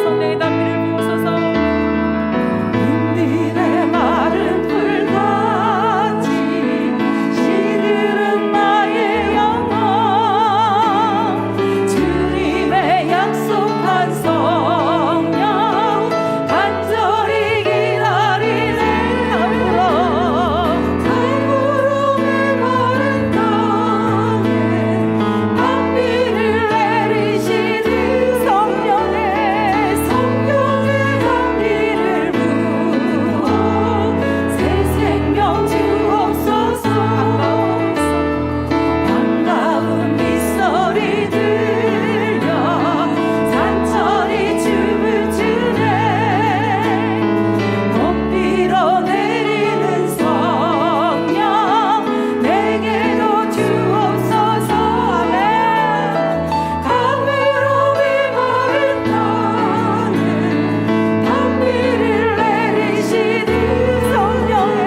성령의 담비를 부으소서. 인들의 마른 풀같이 시들은 나의 영혼 주님의 약속한 성령 간절히 기다리네. 가물음의 마른 땅에 단비를 내리시는 성령의 단비를 부어 새 생명 주옵소서. 반가운 빗소리 들려 산천이 춤을 추네. 봄비로 내리는 성령 내게로 주옵소서. 가물음이 마른 땅에 단비를 내리시는 성령의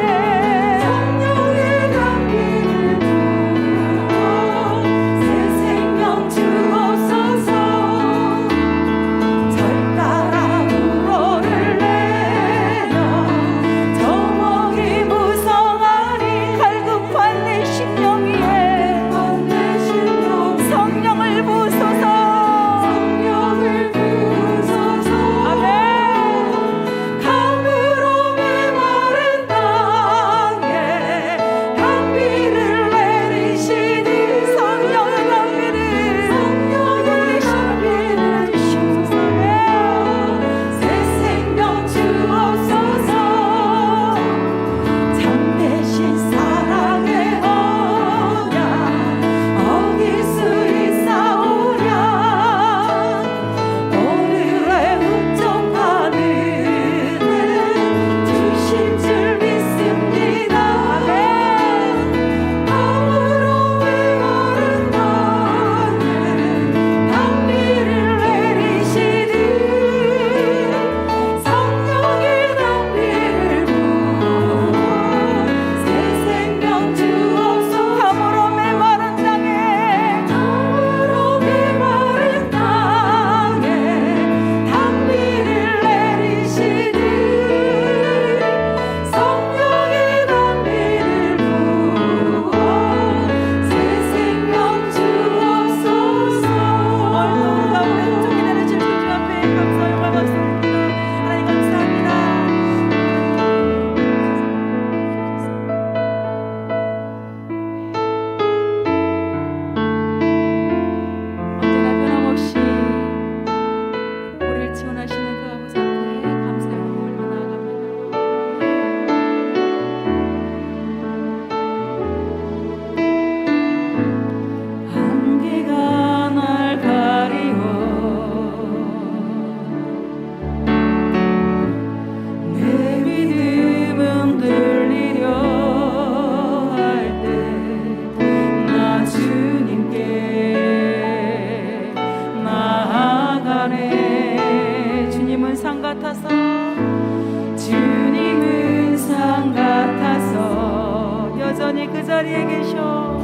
단비를 부어 새 생명 주옵소서. 절따라 우로를 내려 정옥이 무성하니 갈급한 내 심령 위에 성령을 부소서. 아멘. 가물음의 마른 땅에 단비를 내리시는 성령의 단비를 주시옵소서. 새 생명 주옵소서. 참되신 사랑의 언약 어길 수 있사오랴. 오늘의 흡족한 은혜 주실 줄 믿습니다. 가물음의 마른 땅에 단비를 내리시는 성령의 단비를 부어 새 생명 주옵소서. 가물음의 마른 땅에 단비를 내리시는 성령의 단비를 부어 새 생명 주옵소서. 오늘도 가운데 흡족히 내려질 주 앞에 감사의 말씀드립니다. 하나님 감사합니다. 언제나 변함없이 우리를 지원하시는 그 아버지 앞에 감사의 마음으로 나아갑니다. 안개가 날 가리워 내 믿음은 들리려 할 때 나 주님께 나아가네. 주님은 산 같아서 여전히 그 자리에 계셔.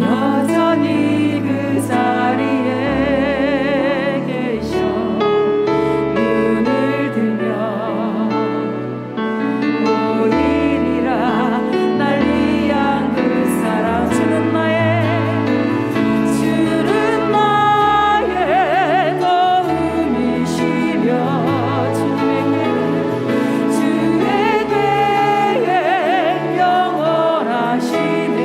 여전히 그 자리에 계셔. 눈을 들면 보이리라 날 위한 그 사랑. 주는 나의 도움이시며 주의 계획 영원하시네.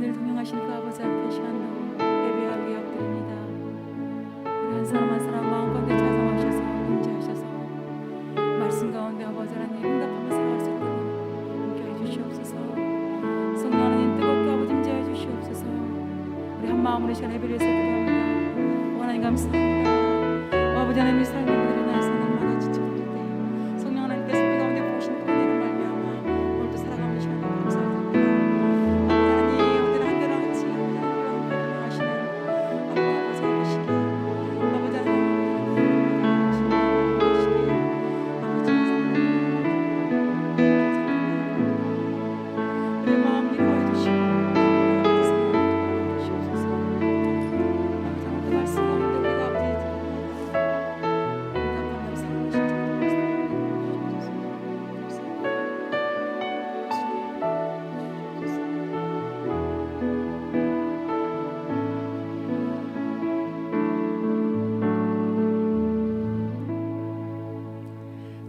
늘 동행하시는 그 아버지 앞에 시간도 예배하고 기억드립니다. 우리 한 사람 한 사람 마음 가운데 찾아오셔서 임재하셔서 말씀 가운데 아버지 하나님 응답하며 살아갈 수 있도록 함께해 주시옵소서. 성령 하나님 뜨겁게 아버지 임재해 주시옵소서. 우리 한 마음으로 시간 예배를 해서 기도합니다. 하나님 감사합니다. 아버지 하나님의 삶을 드리나서 날마다 지쳐버릴 때 성령 하나님께서 우리 가운데 보신 은혜를 말미암아 오늘도 살아가는 시간을 감사드립니다. 아버지 하나님 오늘 한결같이 하시는 아버지 계시기에 아버지 하나님 우리 마음 위로해 주시고 아버지 사랑해 주시옵소서. 아버지 오늘 말씀 가운데 우리가 아버지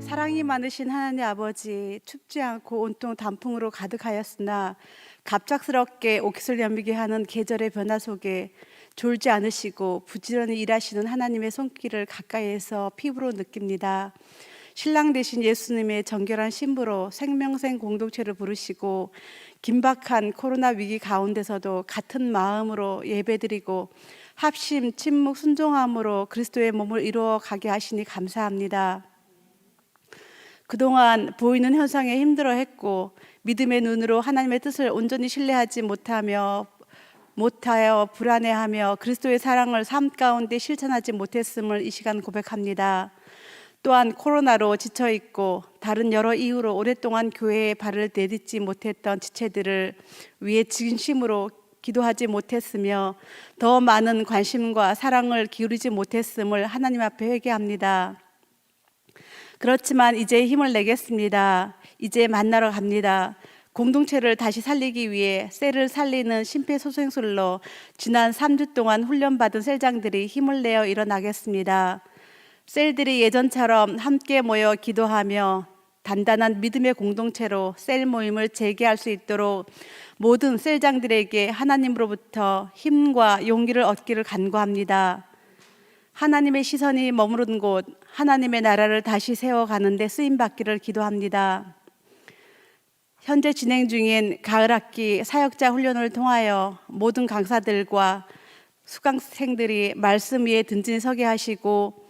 사랑이 많으신 하나님 아버지, 춥지 않고 온통 단풍으로 가득하였으나 갑작스럽게 옥슬 연미게 하는 계절의 변화 속에 졸지 않으시고 부지런히 일하시는 하나님의 손길을 가까이에서 피부로 느낍니다. 신랑 되신 예수님의 정결한 신부로 생명생 공동체를 부르시고 긴박한 코로나 위기 가운데서도 같은 마음으로 예배드리고 합심, 침묵, 순종함으로 그리스도의 몸을 이루어 가게 하시니 감사합니다. 그동안 보이는 현상에 힘들어했고 믿음의 눈으로 하나님의 뜻을 온전히 신뢰하지 못하여 불안해하며 그리스도의 사랑을 삶 가운데 실천하지 못했음을 이 시간 고백합니다. 또한 코로나로 지쳐있고 다른 여러 이유로 오랫동안 교회에 발을 내딛지 못했던 지체들을 위해 진심으로 기도하지 못했으며 더 많은 관심과 사랑을 기울이지 못했음을 하나님 앞에 회개합니다. 그렇지만 이제 힘을 내겠습니다. 이제 만나러 갑니다. 공동체를 다시 살리기 위해 셀을 살리는 심폐소생술로 지난 3주 동안 훈련받은 셀장들이 힘을 내어 일어나겠습니다. 셀들이 예전처럼 함께 모여 기도하며 단단한 믿음의 공동체로 셀 모임을 재개할 수 있도록 모든 셀장들에게 하나님으로부터 힘과 용기를 얻기를 간구합니다. 하나님의 시선이 머무른 곳, 하나님의 나라를 다시 세워가는 데 쓰임받기를 기도합니다. 현재 진행 중인 가을학기 사역자 훈련을 통하여 모든 강사들과 수강생들이 말씀 위에 든든히 서게 하시고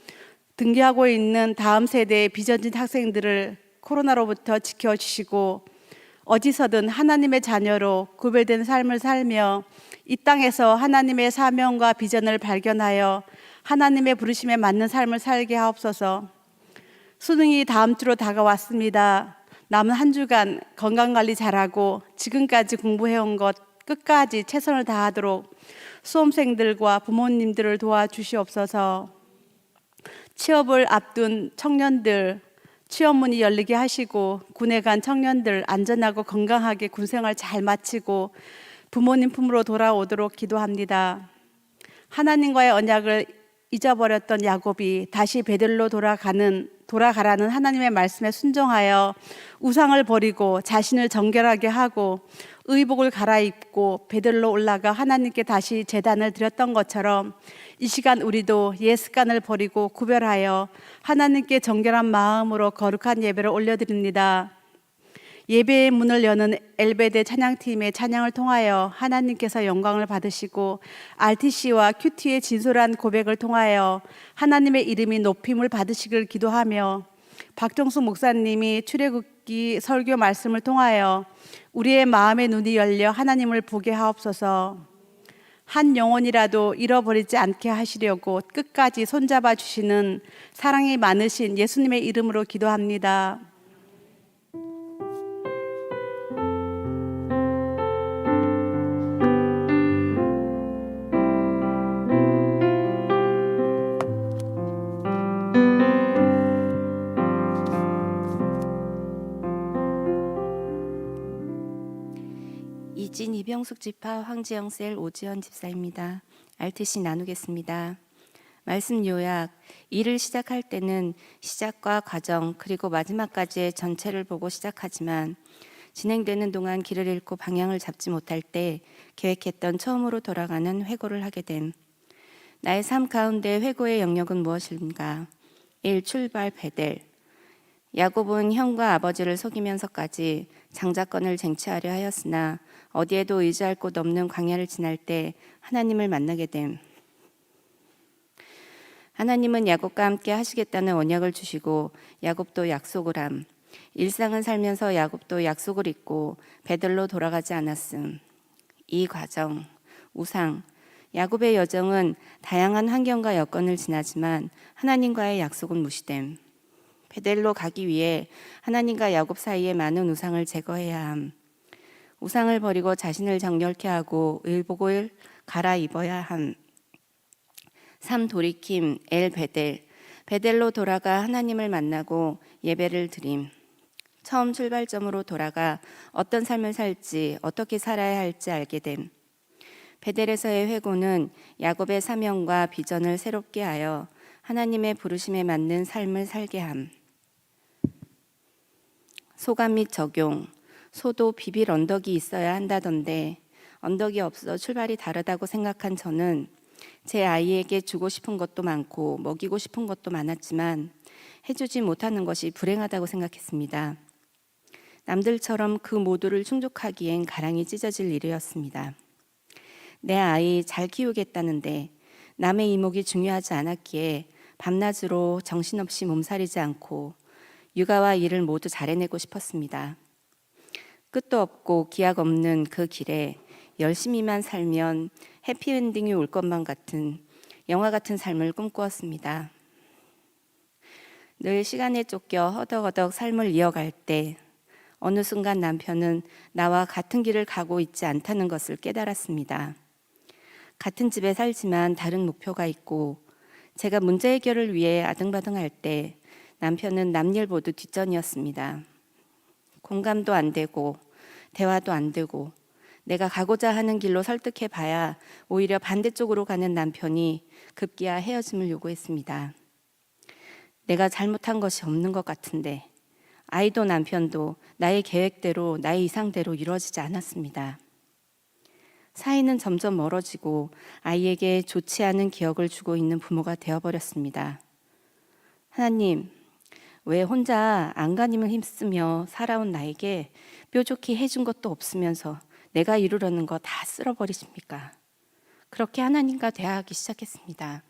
등교하고 있는 다음 세대의 비전진 학생들을 코로나로부터 지켜주시고 어디서든 하나님의 자녀로 구별된 삶을 살며 이 땅에서 하나님의 사명과 비전을 발견하여 하나님의 부르심에 맞는 삶을 살게 하옵소서. 수능이 다음 주로 다가왔습니다. 남은 한 주간 건강관리 잘하고 지금까지 공부해온 것 끝까지 최선을 다하도록 수험생들과 부모님들을 도와주시옵소서. 취업을 앞둔 청년들 취업문이 열리게 하시고 군에 간 청년들 안전하고 건강하게 군생활 잘 마치고 부모님 품으로 돌아오도록 기도합니다. 하나님과의 언약을 잊어버렸던 야곱이 다시 베들로 돌아가라는 하나님의 말씀에 순종하여 우상을 버리고 자신을 정결하게 하고 의복을 갈아입고 베들로 올라가 하나님께 다시 제단을 드렸던 것처럼 이 시간 우리도 옛 습관을 버리고 구별하여 하나님께 정결한 마음으로 거룩한 예배를 올려드립니다. 예배의 문을 여는 엘베데 찬양팀의 찬양을 통하여 하나님께서 영광을 받으시고 RTC와 큐티의 진솔한 고백을 통하여 하나님의 이름이 높임을 받으시길 기도하며 박정수 목사님이 출애굽기 설교 말씀을 통하여 우리의 마음의 눈이 열려 하나님을 보게 하옵소서. 한 영혼이라도 잃어버리지 않게 하시려고 끝까지 손잡아 주시는 사랑이 많으신 예수님의 이름으로 기도합니다. 이진 이병숙 집파 황지영 셀 오지연 집사입니다. RTC 나누겠습니다. 말씀 요약. 일을 시작할 때는 시작과 과정 그리고 마지막까지의 전체를 보고 시작하지만 진행되는 동안 길을 잃고 방향을 잡지 못할 때 계획했던 처음으로 돌아가는 회고를 하게 됨. 나의 삶 가운데 회고의 영역은 무엇인가? 1. 출발 베델. 야곱은 형과 아버지를 속이면서까지 장자권을 쟁취하려 하였으나 어디에도 의지할 곳 없는 광야를 지날 때 하나님을 만나게 됨. 하나님은 야곱과 함께 하시겠다는 언약을 주시고 야곱도 약속을 함. 일상을 살면서 야곱도 약속을 잊고 베들로 돌아가지 않았음. 이 과정, 우상, 야곱의 여정은 다양한 환경과 여건을 지나지만 하나님과의 약속은 무시됨. 베델로 가기 위해 하나님과 야곱 사이에 많은 우상을 제거해야 함. 우상을 버리고 자신을 정결케 하고 의복을 갈아입어야 함. 3. 돌이킴 엘 베델. 베델로 돌아가 하나님을 만나고 예배를 드림. 처음 출발점으로 돌아가 어떤 삶을 살지 어떻게 살아야 할지 알게 됨. 베델에서의 회고는 야곱의 사명과 비전을 새롭게 하여 하나님의 부르심에 맞는 삶을 살게 함. 소감 및 적용. 소도 비빌 언덕이 있어야 한다던데 언덕이 없어 출발이 다르다고 생각한 저는 제 아이에게 주고 싶은 것도 많고 먹이고 싶은 것도 많았지만 해주지 못하는 것이 불행하다고 생각했습니다. 남들처럼 그 모두를 충족하기엔 가랑이 찢어질 일이었습니다. 내 아이 잘 키우겠다는데 남의 이목이 중요하지 않았기에 밤낮으로 정신없이 몸살이지 않고 육아와 일을 모두 잘해내고 싶었습니다. 끝도 없고 기약 없는 그 길에 열심히만 살면 해피엔딩이 올 것만 같은 영화 같은 삶을 꿈꾸었습니다. 늘 시간에 쫓겨 허덕허덕 삶을 이어갈 때 어느 순간 남편은 나와 같은 길을 가고 있지 않다는 것을 깨달았습니다. 같은 집에 살지만 다른 목표가 있고 제가 문제 해결을 위해 아등바등할 때 남편은 남일 모두 뒷전이었습니다. 공감도 안 되고 대화도 안 되고 내가 가고자 하는 길로 설득해 봐야 오히려 반대쪽으로 가는 남편이 급기야 헤어짐을 요구했습니다. 내가 잘못한 것이 없는 것 같은데 아이도 남편도 나의 계획대로 나의 이상대로 이루어지지 않았습니다. 사이는 점점 멀어지고 아이에게 좋지 않은 기억을 주고 있는 부모가 되어버렸습니다. 하나님, 왜 혼자 안간힘을 힘쓰며 살아온 나에게 뾰족히 해준 것도 없으면서 내가 이루려는 거 다 쓸어버리십니까? 그렇게 하나님과 대화하기 시작했습니다.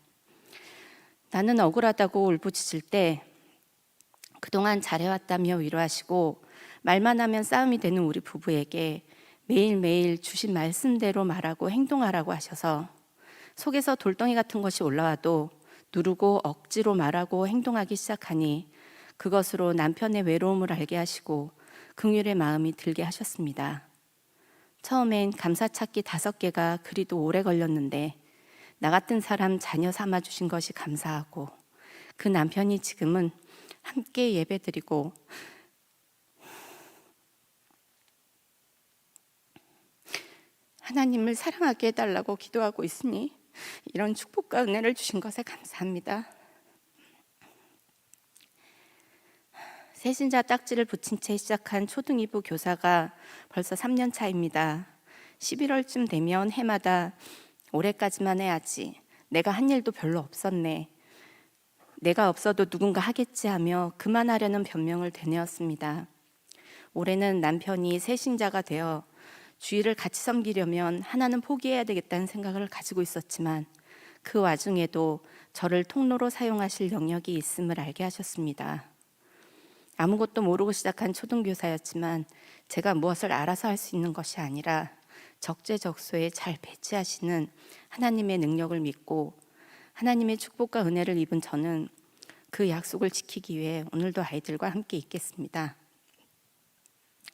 나는 억울하다고 울부짖을 때 그동안 잘해왔다며 위로하시고 말만 하면 싸움이 되는 우리 부부에게 매일매일 주신 말씀대로 말하고 행동하라고 하셔서 속에서 돌덩이 같은 것이 올라와도 누르고 억지로 말하고 행동하기 시작하니 그것으로 남편의 외로움을 알게 하시고 긍휼의 마음이 들게 하셨습니다. 처음엔 감사찾기 5개가 그리도 오래 걸렸는데 나 같은 사람 자녀 삼아주신 것이 감사하고 그 남편이 지금은 함께 예배드리고 하나님을 사랑하게 해달라고 기도하고 있으니 이런 축복과 은혜를 주신 것에 감사합니다. 새신자 딱지를 붙인 채 시작한 초등 2부 교사가 벌써 3년 차입니다. 11월쯤 되면 해마다 올해까지만 해야지. 내가 한 일도 별로 없었네. 내가 없어도 누군가 하겠지 하며 그만하려는 변명을 되뇌었습니다. 올해는 남편이 새신자가 되어 주일을 같이 섬기려면 하나는 포기해야 되겠다는 생각을 가지고 있었지만 그 와중에도 저를 통로로 사용하실 영역이 있음을 알게 하셨습니다. 아무것도 모르고 시작한 초등교사였지만 제가 무엇을 알아서 할 수 있는 것이 아니라 적재적소에 잘 배치하시는 하나님의 능력을 믿고 하나님의 축복과 은혜를 입은 저는 그 약속을 지키기 위해 오늘도 아이들과 함께 있겠습니다.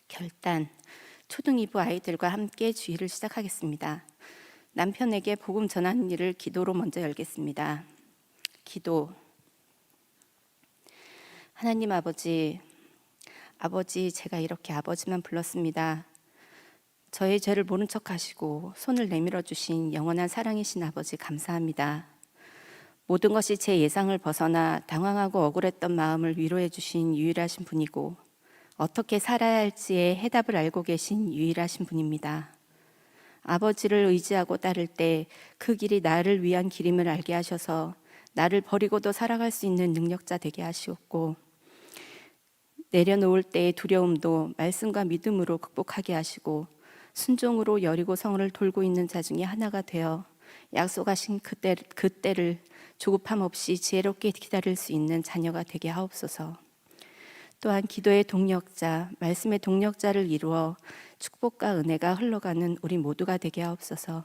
결단, 초등 2부 아이들과 함께 주일을 시작하겠습니다. 남편에게 복음 전하는 일을 기도로 먼저 열겠습니다. 기도. 하나님 아버지, 제가 이렇게 아버지만 불렀습니다. 저의 죄를 모른 척 하시고 손을 내밀어 주신 영원한 사랑이신 아버지 감사합니다. 모든 것이 제 예상을 벗어나 당황하고 억울했던 마음을 위로해 주신 유일하신 분이고 어떻게 살아야 할지에 해답을 알고 계신 유일하신 분입니다. 아버지를 의지하고 따를 때 그 길이 나를 위한 길임을 알게 하셔서 나를 버리고도 살아갈 수 있는 능력자 되게 하시옵고, 내려놓을 때의 두려움도 말씀과 믿음으로 극복하게 하시고, 순종으로 여리고 성을 돌고 있는 자 중에 하나가 되어 약속하신 그때를 조급함 없이 지혜롭게 기다릴 수 있는 자녀가 되게 하옵소서. 또한 기도의 동력자, 말씀의 동력자를 이루어 축복과 은혜가 흘러가는 우리 모두가 되게 하옵소서.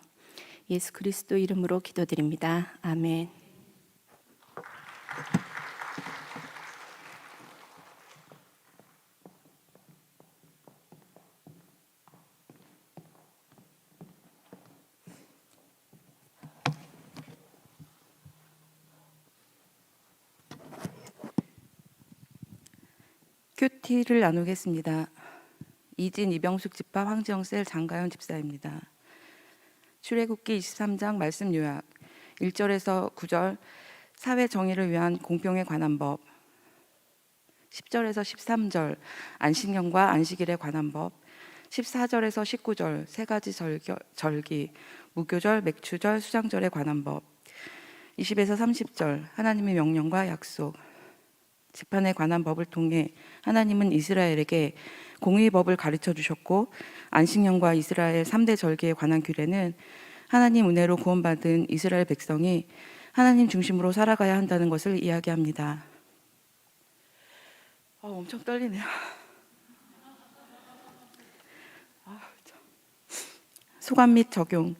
예수 그리스도 이름으로 기도드립니다. 아멘. 큐티를 나누겠습니다. 이진 이병숙 집파 황지영셀 장가연 집사입니다. 출애굽기 23장 말씀 요약 1절에서 9절 사회 정의를 위한 공평에 관한 법, 10절에서 13절 안식년과 안식일에 관한 법, 14절에서 19절 세 가지 절기, 무교절, 맥추절, 수장절에 관한 법, 20에서 30절 하나님의 명령과 약속, 재판에 관한 법을 통해 하나님은 이스라엘에게 공의의 법을 가르쳐 주셨고, 안식년과 이스라엘 3대 절기에 관한 규례는 하나님 은혜로 구원받은 이스라엘 백성이 하나님 중심으로 살아가야 한다는 것을 이야기합니다. 엄청 떨리네요. 소감 및 적용.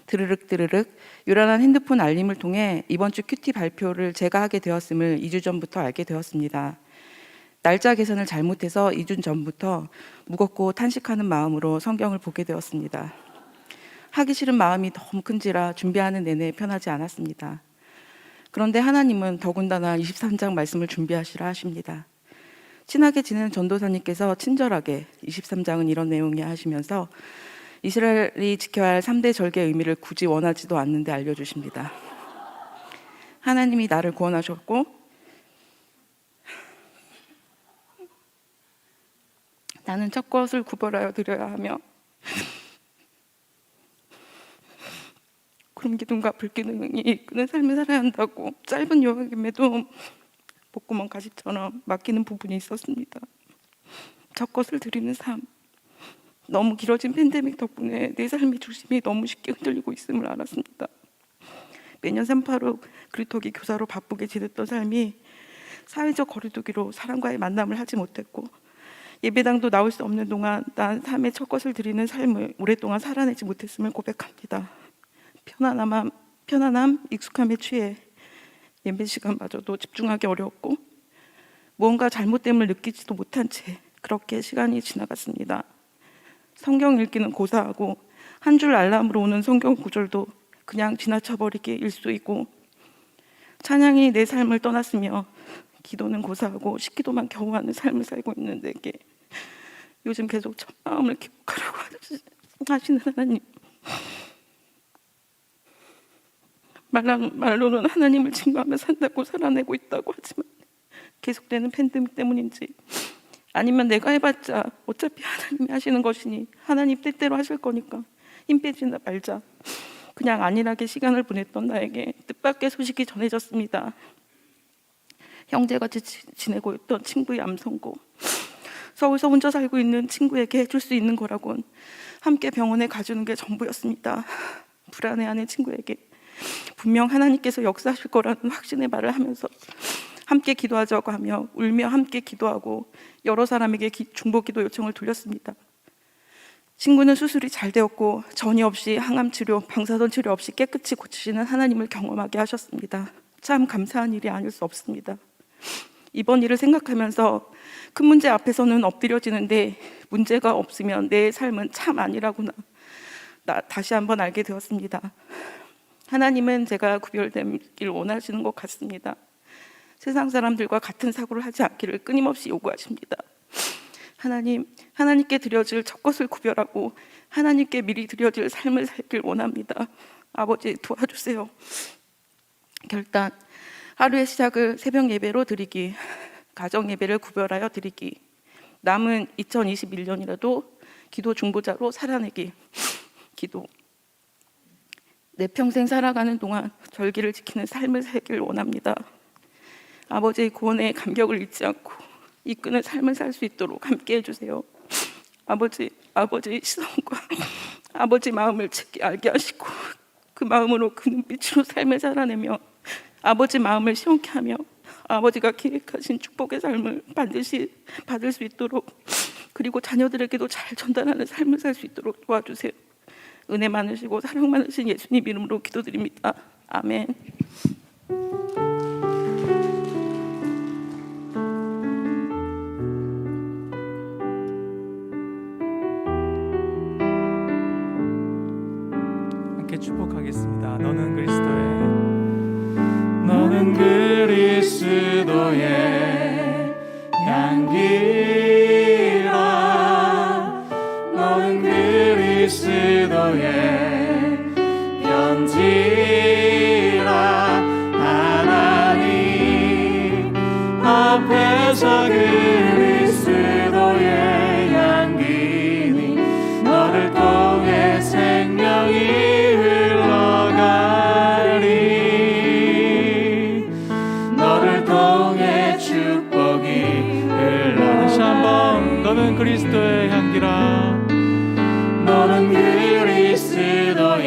드르륵 요란한 핸드폰 알림을 통해 이번 주 큐티 발표를 제가 하게 되었음을 2주 전부터 알게 되었습니다. 날짜 계산을 잘못해서 2주 전부터 무겁고 탄식하는 마음으로 성경을 보게 되었습니다. 하기 싫은 마음이 너무 큰지라 준비하는 내내 편하지 않았습니다. 그런데 하나님은 더군다나 23장 말씀을 준비하시라 하십니다. 친하게 지내는 전도사님께서 친절하게 23장은 이런 내용이야 하시면서 이스라엘이 지켜야 할 3대 절개의 의미를 굳이 원하지도 않는데 알려주십니다. 하나님이 나를 구원하셨고 나는 첫 것을 구별하여 드려야 하며 구름 기둥과 불 기둥이 이끄는 삶을 살아야 한다고 짧은 요약임에도 목구멍 가시처럼 막히는 부분이 있었습니다. 첫 것을 드리는 삶, 너무 길어진 팬데믹 덕분에 내 삶의 중심이 너무 쉽게 흔들리고 있음을 알았습니다. 매년 385 그리터기 교사로 바쁘게 지냈던 삶이 사회적 거리두기로 사람과의 만남을 하지 못했고, 예배당도 나올 수 없는 동안 난 삶의 첫 것을 드리는 삶을 오랫동안 살아내지 못했음을 고백합니다. 편안함, 익숙함에 취해 예배 시간마저도 집중하기 어려웠고, 무언가 잘못됨을 느끼지도 못한 채 그렇게 시간이 지나갔습니다. 성경 읽기는 고사하고 한 줄 알람으로 오는 성경 구절도 그냥 지나쳐버리기 일쑤이고, 찬양이 내 삶을 떠났으며 기도는 고사하고 식기도만 겨우 하는 삶을 살고 있는 내게 요즘 계속 첫 마음을 기복하라고 하시는 하나님, 말로는 하나님을 증거하며 산다고 살아내고 있다고 하지만 계속되는 팬데믹 때문인지, 아니면 내가 해봤자 어차피 하나님이 하시는 것이니 하나님 뜻대로 하실 거니까 힘 빼지나 말자, 그냥 안일하게 시간을 보냈던 나에게 뜻밖의 소식이 전해졌습니다. 형제같이 지내고 있던 친구의 암 선고, 서울서 혼자 살고 있는 친구에게 해줄 수 있는 거라곤 함께 병원에 가주는 게 전부였습니다. 불안해하는 친구에게 분명 하나님께서 역사하실 거라는 확신의 말을 하면서 함께 기도하자고 하며 울며 함께 기도하고 여러 사람에게 중보 기도 요청을 돌렸습니다. 친구는 수술이 잘 되었고 전이 없이 항암 치료, 방사선 치료 없이 깨끗이 고치시는 하나님을 경험하게 하셨습니다. 참 감사한 일이 아닐 수 없습니다. 이번 일을 생각하면서 큰 문제 앞에서는 엎드려지는데 문제가 없으면 내 삶은 참 아니라구나 다시 한번 알게 되었습니다. 하나님은 제가 구별되길 원하시는 것 같습니다. 세상 사람들과 같은 사고를 하지 않기를 끊임없이 요구하십니다. 하나님께 드려질 첫 것을 구별하고 하나님께 미리 드려질 삶을 살길 원합니다. 아버지 도와주세요. 결단, 하루의 시작을 새벽 예배로 드리기, 가정 예배를 구별하여 드리기, 남은 2021년이라도 기도 중보자로 살아내기 기도. 내 평생 살아가는 동안 절기를 지키는 삶을 살길 원합니다. 아버지의 구원에 감격을 잊지 않고 이끄는 삶을 살 수 있도록 함께 해주세요. 아버지의 시선과 아버지 마음을 제게 알게 하시고 그 마음으로 그 눈빛으로 삶을 살아내며 아버지 마음을 시원케 하며 아버지가 계획하신 축복의 삶을 반드시 받을 수 있도록, 그리고 자녀들에게도 잘 전달하는 삶을 살 수 있도록 도와주세요. 은혜 많으시고 사랑 많으신 예수님 이름으로 기도드립니다. 아멘. 함께 축복하겠습니다. 너는 그리스도의 향기라. 너는 그리스도의 편지라. 하나님 앞에서 그리스도의 향기니 너를 통해 생명이 너는 그리스도의 향기라. 너는 그리스도의 향기라.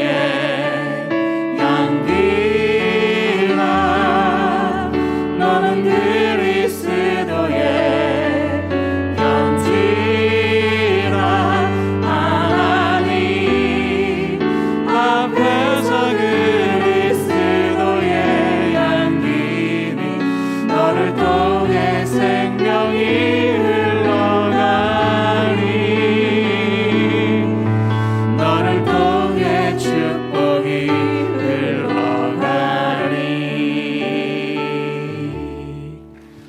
너는 그리스도의 편지라. 하나님 앞에서 그리스도의 향기니 너를 통해 생명이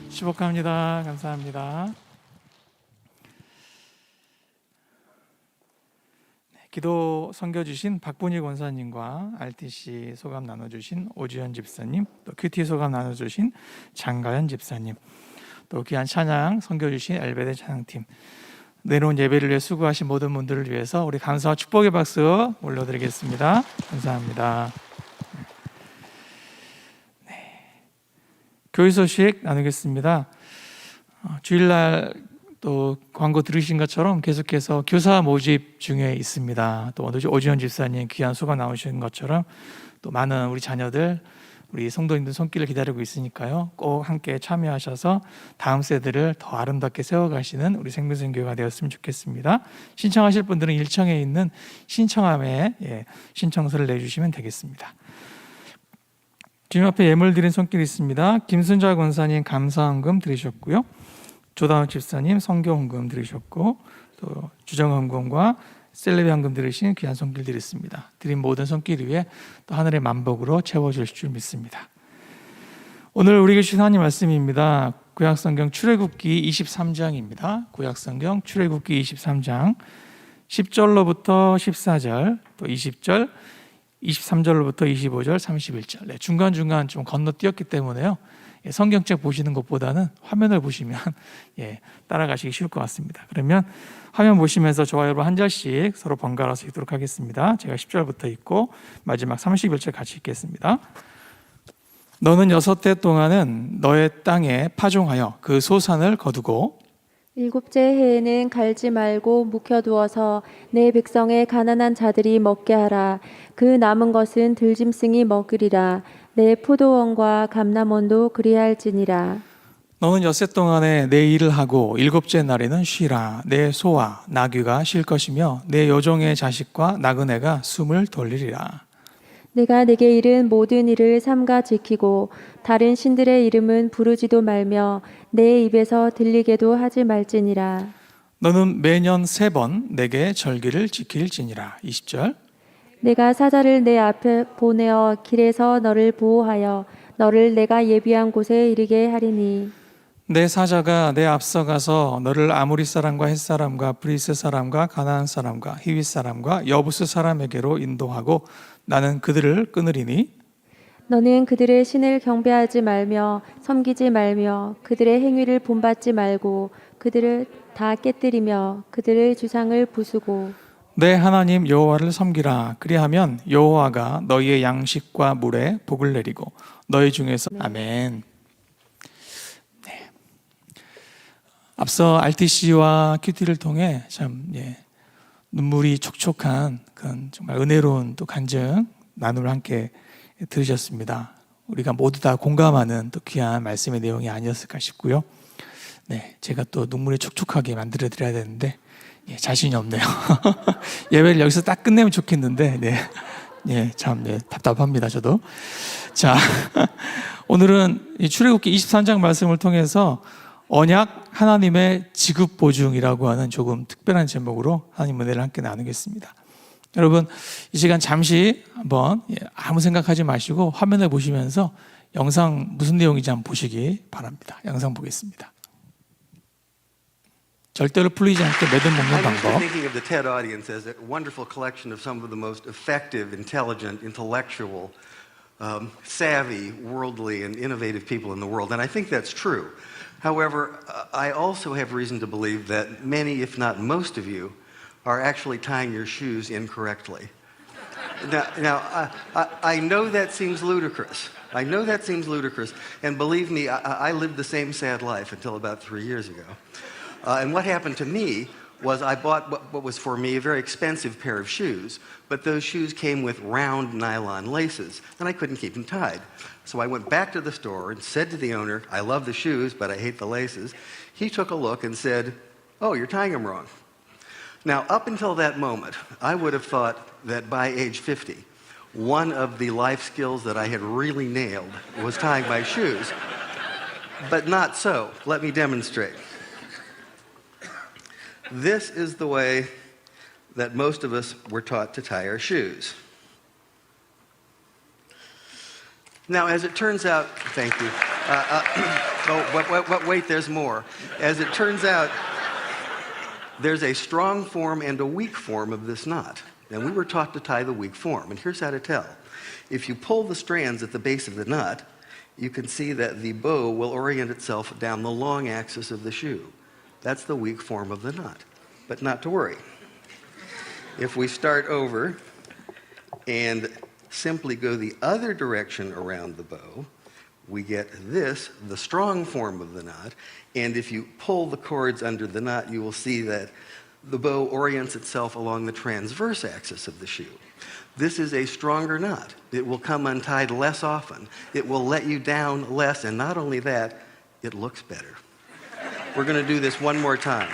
축복합니다. 감사합니다. 기도 섬겨주신 박분희 권사님과 RTC 소감 나눠주신 오지현 집사님, 또 큐티 소감 나눠주신 장가연 집사님, 또 귀한 찬양 섬겨주신 엘베데 찬양팀, 내놓은 예배를 위해 수고하신 모든 분들을 위해서 우리 감사와 축복의 박수 올려드리겠습니다. 감사합니다. 교회 소식 나누겠습니다. 주일날 또 광고 들으신 것처럼 계속해서 교사 모집 중에 있습니다. 또 오지현 집사님 귀한 소감 나오신 것처럼 또 많은 우리 자녀들, 우리 성도님들 손길을 기다리고 있으니까요. 꼭 함께 참여하셔서 다음 세대를 더 아름답게 세워가시는 우리 생명선교회가 되었으면 좋겠습니다. 신청하실 분들은 1층에 있는 신청함에 신청서를 내주시면 되겠습니다. 주님 앞에 예물 드린 손길이 있습니다. 김순자 권사님 감사헌금 드리셨고요. 조다운 집사님 성교헌금 드리셨고, 또 주정헌금과 셀레비 헌금 드리신 귀한 손길 드렸습니다. 드린 모든 손길 위에 또 하늘의 만복으로 채워주실 줄 믿습니다. 오늘 우리에게 주신 하나님 말씀입니다. 구약성경 출애굽기 23장입니다. 구약성경 출애굽기 23장 10절로부터 14절, 또 20절, 23절로부터 25절, 31절. 중간중간 좀 건너뛰었기 때문에요. 성경책 보시는 것보다는 화면을 보시면 따라가시기 쉬울 것 같습니다. 그러면 화면 보시면서 저와 여러분 한 절씩 서로 번갈아서 읽도록 하겠습니다. 제가 10절부터 읽고 마지막 31절 같이 읽겠습니다. 너는 6해 동안은 너의 땅에 파종하여 그 소산을 거두고 7째 해에는 갈지 말고 묵혀두어서 내 백성의 가난한 자들이 먹게 하라. 그 남은 것은 들짐승이 먹으리라. 내 포도원과 감람원도 그리할지니라. 너는 6해 동안에 내 일을 하고 7째 날에는 쉬라. 내 소와 나귀가 쉴 것이며 내 여종의 자식과 나그네가 숨을 돌리리라. 내가 내게 이른 모든 일을 삼가 지키고 다른 신들의 이름은 부르지도 말며 내 입에서 들리게도 하지 말지니라. 너는 매년 3번 내게 절기를 지킬지니라. 20절. 내가 사자를 내 앞에 보내어 길에서 너를 보호하여 너를 내가 예비한 곳에 이르게 하리니 내 사자가 내 앞서가서 너를 아모리 사람과 헷 사람과 브리스 사람과 가나안 사람과 히윗 사람과 여부스 사람에게로 인도하고 나는 그들을 끊으리니 너는 그들의 신을 경배하지 말며 섬기지 말며 그들의 행위를 본받지 말고 그들을 다 깨뜨리며 그들의 주상을 부수고 내 하나님 여호와를 섬기라. 그리하면 여호와가 너희의 양식과 물에 복을 내리고 너희 중에서 아멘. 네. 앞서 RTC와 큐티를 통해 참 눈물이 촉촉한 그런 정말 은혜로운 또 간증 나눔을 함께 들으셨습니다. 우리가 모두 다 공감하는 또 귀한 말씀의 내용이 아니었을까 싶고요. 네, 제가 또 눈물이 촉촉하게 만들어 드려야 되는데 자신이 없네요. 예배를 여기서 딱 끝내면 좋겠는데, 참 답답합니다, 저도. 자, 오늘은 이 출애굽기 23장 말씀을 통해서 언약 하나님의 지급 보증이라고 하는 조금 특별한 제목으로 하나님 은혜를 함께 나누겠습니다. 여러분, 이 시간 잠시 한번 아무 생각하지 마시고 화면을 보시면서 영상 무슨 내용인지 한번 보시기 바랍니다. 영상 보겠습니다. 절대로 풀리지 않게 매듭 묶는 I'm 방법. usually thinking of the TED audience as a wonderful collection of some of the most effective, intelligent, intellectual, savvy, worldly, and innovative people in the world. And I think that's true. However, I also have reason to believe that many, if not most of you, are actually tying your shoes incorrectly. I know that seems ludicrous. I know that seems ludicrous. And believe me, I lived the same sad life until about 3 years ago. And what happened to me was I bought what was for me a very expensive pair of shoes, but those shoes came with round nylon laces, and I couldn't keep them tied. So I went back to the store and said to the owner, I love the shoes, but I hate the laces. He took a look and said, oh, you're tying them wrong. Now, up until that moment, I would have thought that by age 50, one of the life skills that I had really nailed was tying my shoes. But not so. Let me demonstrate. This is the way that most of us were taught to tie our shoes. Now, as it turns out, thank you. Wait, there's more. As it turns out, there's a strong form and a weak form of this knot. And we were taught to tie the weak form. And here's how to tell. If you pull the strands at the base of the knot, you can see that the bow will orient itself down the long axis of the shoe. That's the weak form of the knot. But not to worry. If we start over and simply go the other direction around the bow, we get this, the strong form of the knot. And if you pull the cords under the knot, you will see that the bow orients itself along the transverse axis of the shoe. This is a stronger knot. It will come untied less often. It will let you down less, and not only that, it looks better. We're going to do this one more time.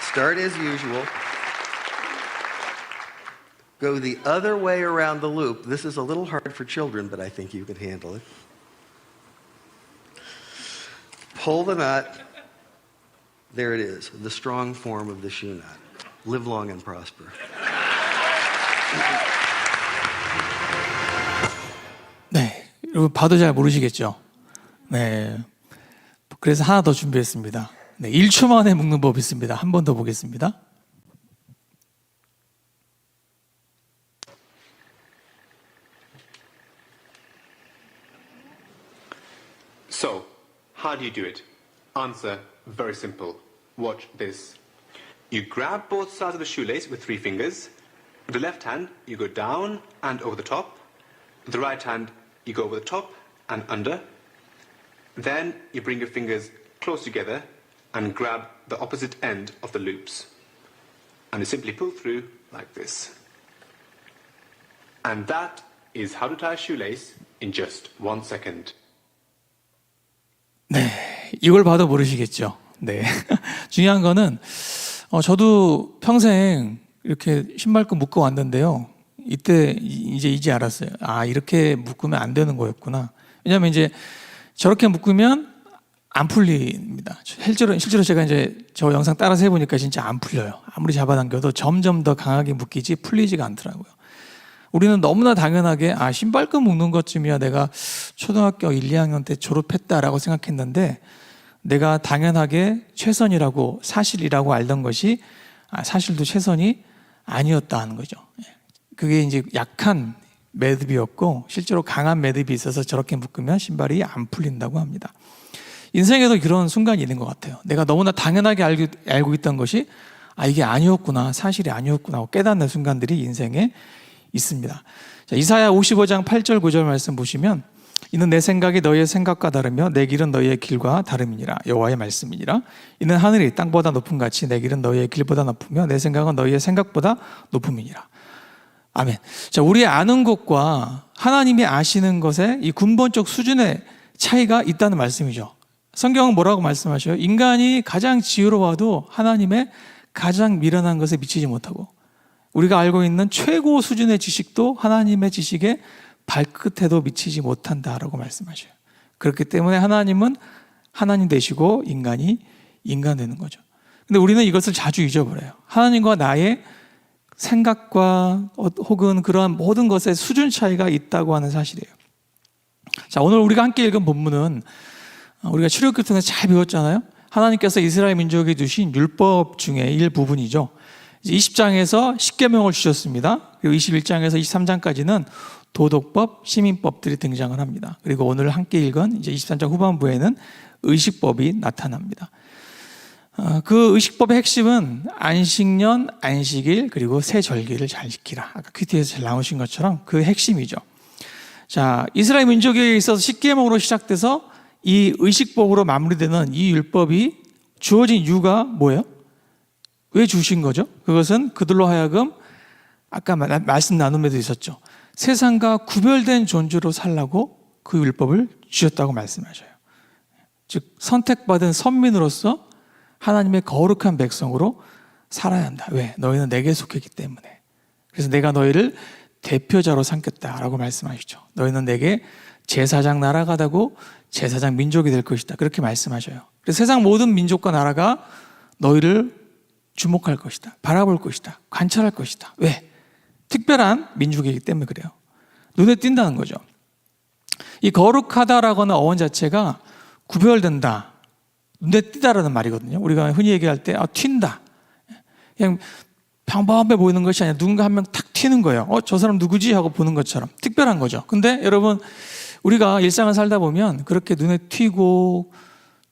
Start as usual. Go the other way around the loop. This is a little hard for children, but I think you can handle it. Pull the knot. There it is, the strong form of the shoe knot. Live long and prosper. 네, 여러분 봐도 잘 모르시겠죠? 네, 그래서 하나 더 준비했습니다. 네, 1초 만에 묶는 법이 있습니다. 한 번 더 보겠습니다. So, how do you do it? Answer, very simple. Watch this. You grab both sides of the shoelace with 3 fingers. With the left hand, you go down and over the top. With the right hand, you go over the top and under. Then you bring your fingers close together and grab the opposite end of the loops. And you simply pull through like this. And that is how to tie a shoelace in just 1 second. 네, 이걸 봐도 모르시겠죠? 네, 중요한 거는 저도 평생 이렇게 신발끈 묶어 왔는데요. 이때 이제 알았어요. 아, 이렇게 묶으면 안 되는 거였구나. 왜냐하면 이제 저렇게 묶으면 안 풀립니다. 실제로 제가 이제 저 영상 따라서 해보니까 진짜 안 풀려요. 아무리 잡아당겨도 점점 더 강하게 묶이지 풀리지가 않더라고요. 우리는 너무나 당연하게 신발끈 묶는 것쯤이야 내가 초등학교 1, 2학년 때 졸업했다라고 생각했는데 내가 당연하게 최선이라고 사실이라고 알던 것이 사실도 최선이 아니었다 하는 거죠. 그게 이제 약한 매듭이었고 실제로 강한 매듭이 있어서 저렇게 묶으면 신발이 안 풀린다고 합니다. 인생에도 그런 순간이 있는 것 같아요. 내가 너무나 당연하게 알고 있던 것이 이게 아니었구나, 사실이 아니었구나 하고 깨닫는 순간들이 인생에 있습니다. 자, 이사야 55장 8절 9절 말씀 보시면 이는 내 생각이 너희의 생각과 다르며 내 길은 너희의 길과 다름이니라. 여호와의 말씀이니라. 이는 하늘이 땅보다 높음 같이 내 길은 너희의 길보다 높으며 내 생각은 너희의 생각보다 높음이니라. 아멘. 자, 우리의 아는 것과 하나님이 아시는 것의 이 근본적 수준의 차이가 있다는 말씀이죠. 성경은 뭐라고 말씀하셔요? 인간이 가장 지혜로워도 하나님의 가장 미련한 것에 미치지 못하고 우리가 알고 있는 최고 수준의 지식도 하나님의 지식의 발끝에도 미치지 못한다라고 말씀하셔요. 그렇기 때문에 하나님은 하나님 되시고 인간이 인간 되는 거죠. 근데 우리는 이것을 자주 잊어버려요. 하나님과 나의 생각과 혹은 그러한 모든 것의 수준 차이가 있다고 하는 사실이에요. 자, 오늘 우리가 함께 읽은 본문은 우리가 출애굽기 통해서 잘 배웠잖아요. 하나님께서 이스라엘 민족에게 주신 율법 중에 일부분이죠. 20장에서 십계명을 주셨습니다. 그리고 21장에서 23장까지는 도덕법, 시민법들이 등장을 합니다. 그리고 오늘 함께 읽은 이제 23장 후반부에는 의식법이 나타납니다. 그 의식법의 핵심은 안식년, 안식일, 그리고 새 절기를 잘 지키라. 아까 큐티에서 잘 나오신 것처럼 그 핵심이죠. 자, 이스라엘 민족에 있어서 십계명으로 시작돼서 이 의식법으로 마무리되는 이 율법이 주어진 이유가 뭐예요? 왜 주신 거죠? 그것은 그들로 하여금 아까 말씀 나눔에도 있었죠. 세상과 구별된 존재로 살라고 그 율법을 주셨다고 말씀하셔요. 즉 선택받은 선민으로서 하나님의 거룩한 백성으로 살아야 한다. 왜? 너희는 내게 속했기 때문에. 그래서 내가 너희를 대표자로 삼겠다라고 말씀하시죠. 너희는 내게 제사장 나라가 되고 제사장 민족이 될 것이다. 그렇게 말씀하셔요. 그래서 세상 모든 민족과 나라가 너희를 주목할 것이다. 바라볼 것이다. 관찰할 것이다. 왜? 특별한 민족이기 때문에 그래요. 눈에 띈다는 거죠. 이 거룩하다라고 하는 어원 자체가 구별된다, 눈에 띄다라는 말이거든요. 우리가 흔히 얘기할 때 튄다. 그냥 평범해 보이는 것이 아니라 누군가 한 명 탁 튀는 거예요. 저 사람 누구지? 하고 보는 것처럼 특별한 거죠. 근데 여러분, 우리가 일상을 살다 보면 그렇게 눈에 튀고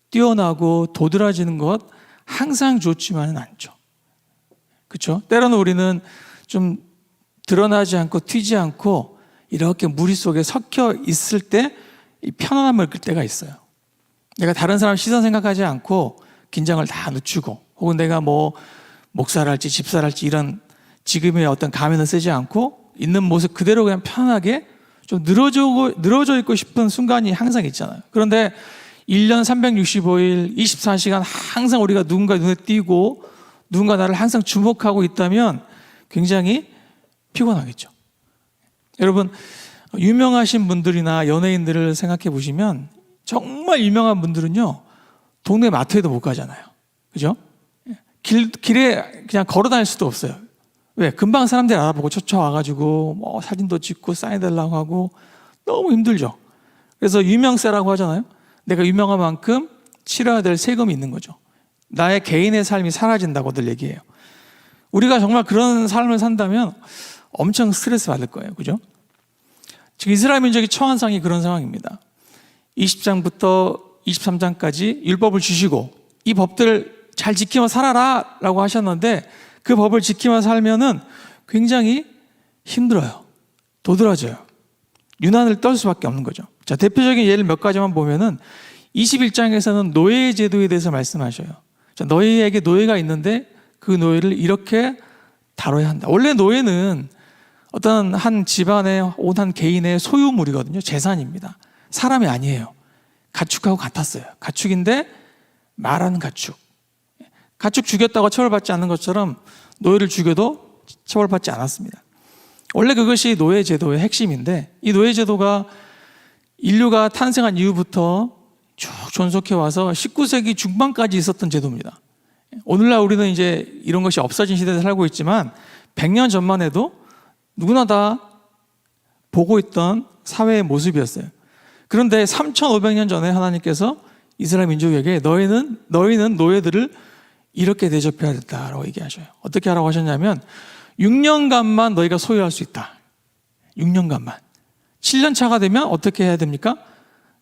뛰어나고 도드라지는 것 항상 좋지만은 않죠. 그렇죠? 때로는 우리는 좀 드러나지 않고 튀지 않고 이렇게 무리 속에 섞여 있을 때 이 편안함을 느낄 때가 있어요. 내가 다른 사람 시선 생각하지 않고 긴장을 다 늦추고 혹은 내가 뭐 목사랄지 집사랄지 이런 지금의 어떤 가면을 쓰지 않고 있는 모습 그대로 그냥 편하게 좀 늘어져 있고 싶은 순간이 항상 있잖아요. 그런데 1년 365일 24시간 항상 우리가 누군가 눈에 띄고 누군가 나를 항상 주목하고 있다면 굉장히 피곤하겠죠. 여러분, 유명하신 분들이나 연예인들을 생각해 보시면 정말 유명한 분들은요, 동네 마트에도 못 가잖아요. 그죠? 길에 그냥 걸어 다닐 수도 없어요. 왜? 금방 사람들이 알아보고 쫓아와가지고 뭐 사진도 찍고 사인해달라고 하고 너무 힘들죠. 그래서 유명세라고 하잖아요. 내가 유명한 만큼 치러야 될 세금이 있는 거죠. 나의 개인의 삶이 사라진다고들 얘기해요. 우리가 정말 그런 삶을 산다면 엄청 스트레스 받을 거예요. 그죠? 지금 이스라엘 민족이 처한 상황이 그런 상황입니다. 20장부터 23장까지 율법을 주시고 이 법들을 잘 지키며 살아라 라고 하셨는데 그 법을 지키며 살면은 굉장히 힘들어요. 도드라져요. 유난을 떨 수밖에 없는 거죠. 자, 대표적인 예를 몇 가지만 보면은 21장에서는 노예 제도에 대해서 말씀하셔요. 자, 너희에게 노예가 있는데 그 노예를 이렇게 다뤄야 한다. 원래 노예는 어떤 한 집안의 한 개인의 소유물이거든요. 재산입니다. 사람이 아니에요. 가축하고 같았어요. 가축인데 말하는 가축. 가축 죽였다고 처벌받지 않는 것처럼 노예를 죽여도 처벌받지 않았습니다. 원래 그것이 노예 제도의 핵심인데 이 노예 제도가 인류가 탄생한 이후부터 쭉 존속해 와서 19세기 중반까지 있었던 제도입니다. 오늘날 우리는 이제 이런 것이 없어진 시대에 살고 있지만 100년 전만 해도 누구나 다 보고 있던 사회의 모습이었어요. 그런데 3,500년 전에 하나님께서 이스라엘 민족에게 너희는 노예들을 이렇게 대접해야 된다라고 얘기하셔요. 어떻게 하라고 하셨냐면 6년간만 너희가 소유할 수 있다. 6년간만. 7년 차가 되면 어떻게 해야 됩니까?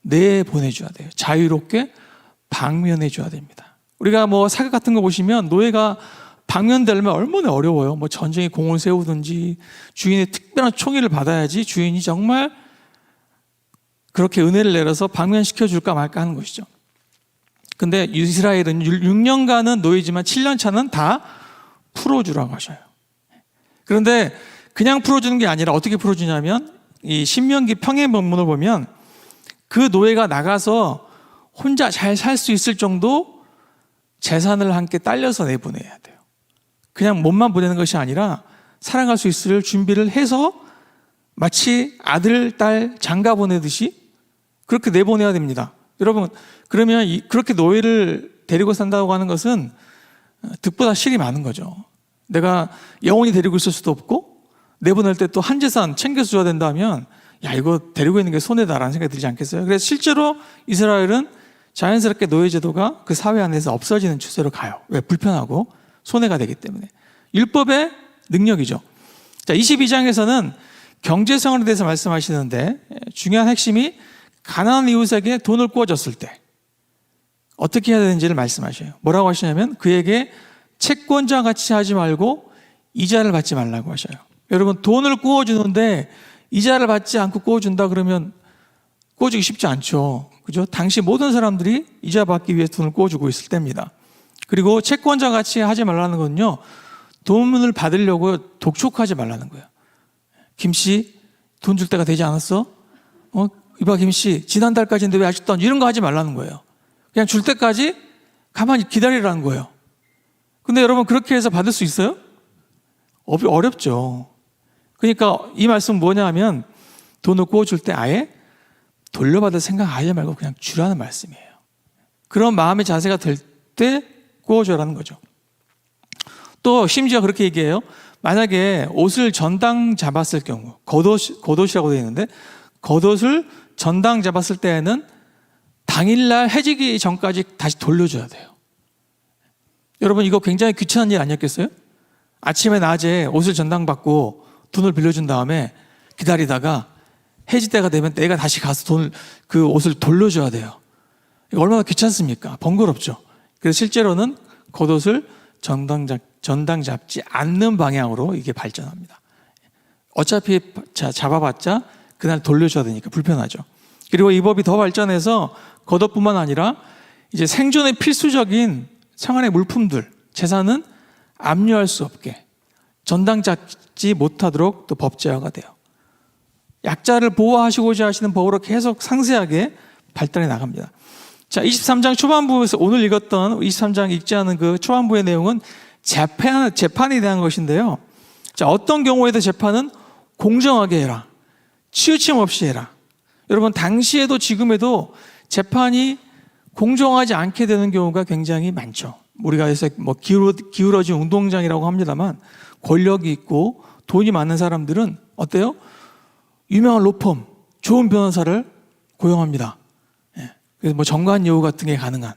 내보내줘야 돼요. 자유롭게 방면해줘야 됩니다. 우리가 뭐 사극 같은 거 보시면 노예가 방면되려면 얼마나 어려워요. 뭐 전쟁에 공을 세우든지 주인의 특별한 총애를 받아야지 주인이 정말 그렇게 은혜를 내려서 방면시켜 줄까 말까 하는 것이죠. 근데 이스라엘은 6년간은 노예지만 7년 차는 다 풀어주라고 하셔요. 그런데 그냥 풀어주는 게 아니라 어떻게 풀어주냐면 이 신명기 평해본문을 보면 그 노예가 나가서 혼자 잘 살 수 있을 정도 재산을 함께 딸려서 내보내야 돼요. 그냥 몸만 보내는 것이 아니라 살아갈 수 있을 준비를 해서 마치 아들, 딸, 장가 보내듯이 그렇게 내보내야 됩니다. 여러분, 그러면 그렇게 노예를 데리고 산다고 하는 것은 득보다 실이 많은 거죠. 내가 영원히 데리고 있을 수도 없고 내보낼 때 또 한 재산 챙겨줘야 된다면 야, 이거 데리고 있는 게 손해다라는 생각이 들지 않겠어요? 그래서 실제로 이스라엘은 자연스럽게 노예 제도가 그 사회 안에서 없어지는 추세로 가요. 왜? 불편하고 손해가 되기 때문에. 율법의 능력이죠. 자, 22장에서는 경제성에 대해서 말씀하시는데 중요한 핵심이 가난한 이웃에게 돈을 구워줬을 때 어떻게 해야 되는지를 말씀하셔요. 뭐라고 하시냐면 그에게 채권자 같이 하지 말고 이자를 받지 말라고 하셔요. 여러분, 돈을 구워주는데 이자를 받지 않고 구워준다 그러면 구워주기 쉽지 않죠. 그죠? 당시 모든 사람들이 이자 받기 위해 돈을 구워주고 있을 때입니다. 그리고 채권자 같이 하지 말라는 건요, 돈을 받으려고 독촉하지 말라는 거예요. 김씨, 돈 줄 때가 되지 않았어? 이봐, 김씨, 지난달까지인데 왜 아직도 안 줘? 이런 거 하지 말라는 거예요. 그냥 줄 때까지 가만히 기다리라는 거예요. 근데 여러분, 그렇게 해서 받을 수 있어요? 어렵죠. 그러니까 이 말씀은 뭐냐 하면 돈을 구워줄 때 아예 돌려받을 생각 하지 말고 그냥 주라는 말씀이에요. 그런 마음의 자세가 될 때 구워줘라는 거죠. 또 심지어 그렇게 얘기해요. 만약에 옷을 전당 잡았을 경우, 겉옷이라고 되어 있는데 겉옷을 전당 잡았을 때에는 당일날 해지기 전까지 다시 돌려줘야 돼요. 여러분, 이거 굉장히 귀찮은 일 아니었겠어요? 아침에 낮에 옷을 전당받고 돈을 빌려준 다음에 기다리다가 해지 때가 되면 내가 다시 가서 그 옷을 돌려줘야 돼요. 이거 얼마나 귀찮습니까? 번거롭죠. 그래서 실제로는 겉옷을 전당 잡지 않는 방향으로 이게 발전합니다. 어차피 잡아봤자 그날 돌려줘야 되니까 불편하죠. 그리고 이 법이 더 발전해서 겉옷뿐만 아니라 이제 생존에 필수적인 생활의 물품들, 재산은 압류할 수 없게 전당 잡지 못하도록 또 법제화가 돼요. 약자를 보호하시고자 하시는 법으로 계속 상세하게 발달해 나갑니다. 자, 23장 초반부에서 오늘 읽었던 23장 읽지 않은 그 초반부의 내용은 재판에 대한 것인데요. 자, 어떤 경우에도 재판은 공정하게 해라. 치우침 없이 해라. 여러분, 당시에도 지금에도 재판이 공정하지 않게 되는 경우가 굉장히 많죠. 우리가 해서 뭐 기울어진 운동장이라고 합니다만 권력이 있고 돈이 많은 사람들은 어때요? 유명한 로펌, 좋은 변호사를 고용합니다. 그래서 뭐 정관 예우 같은 게 가능한.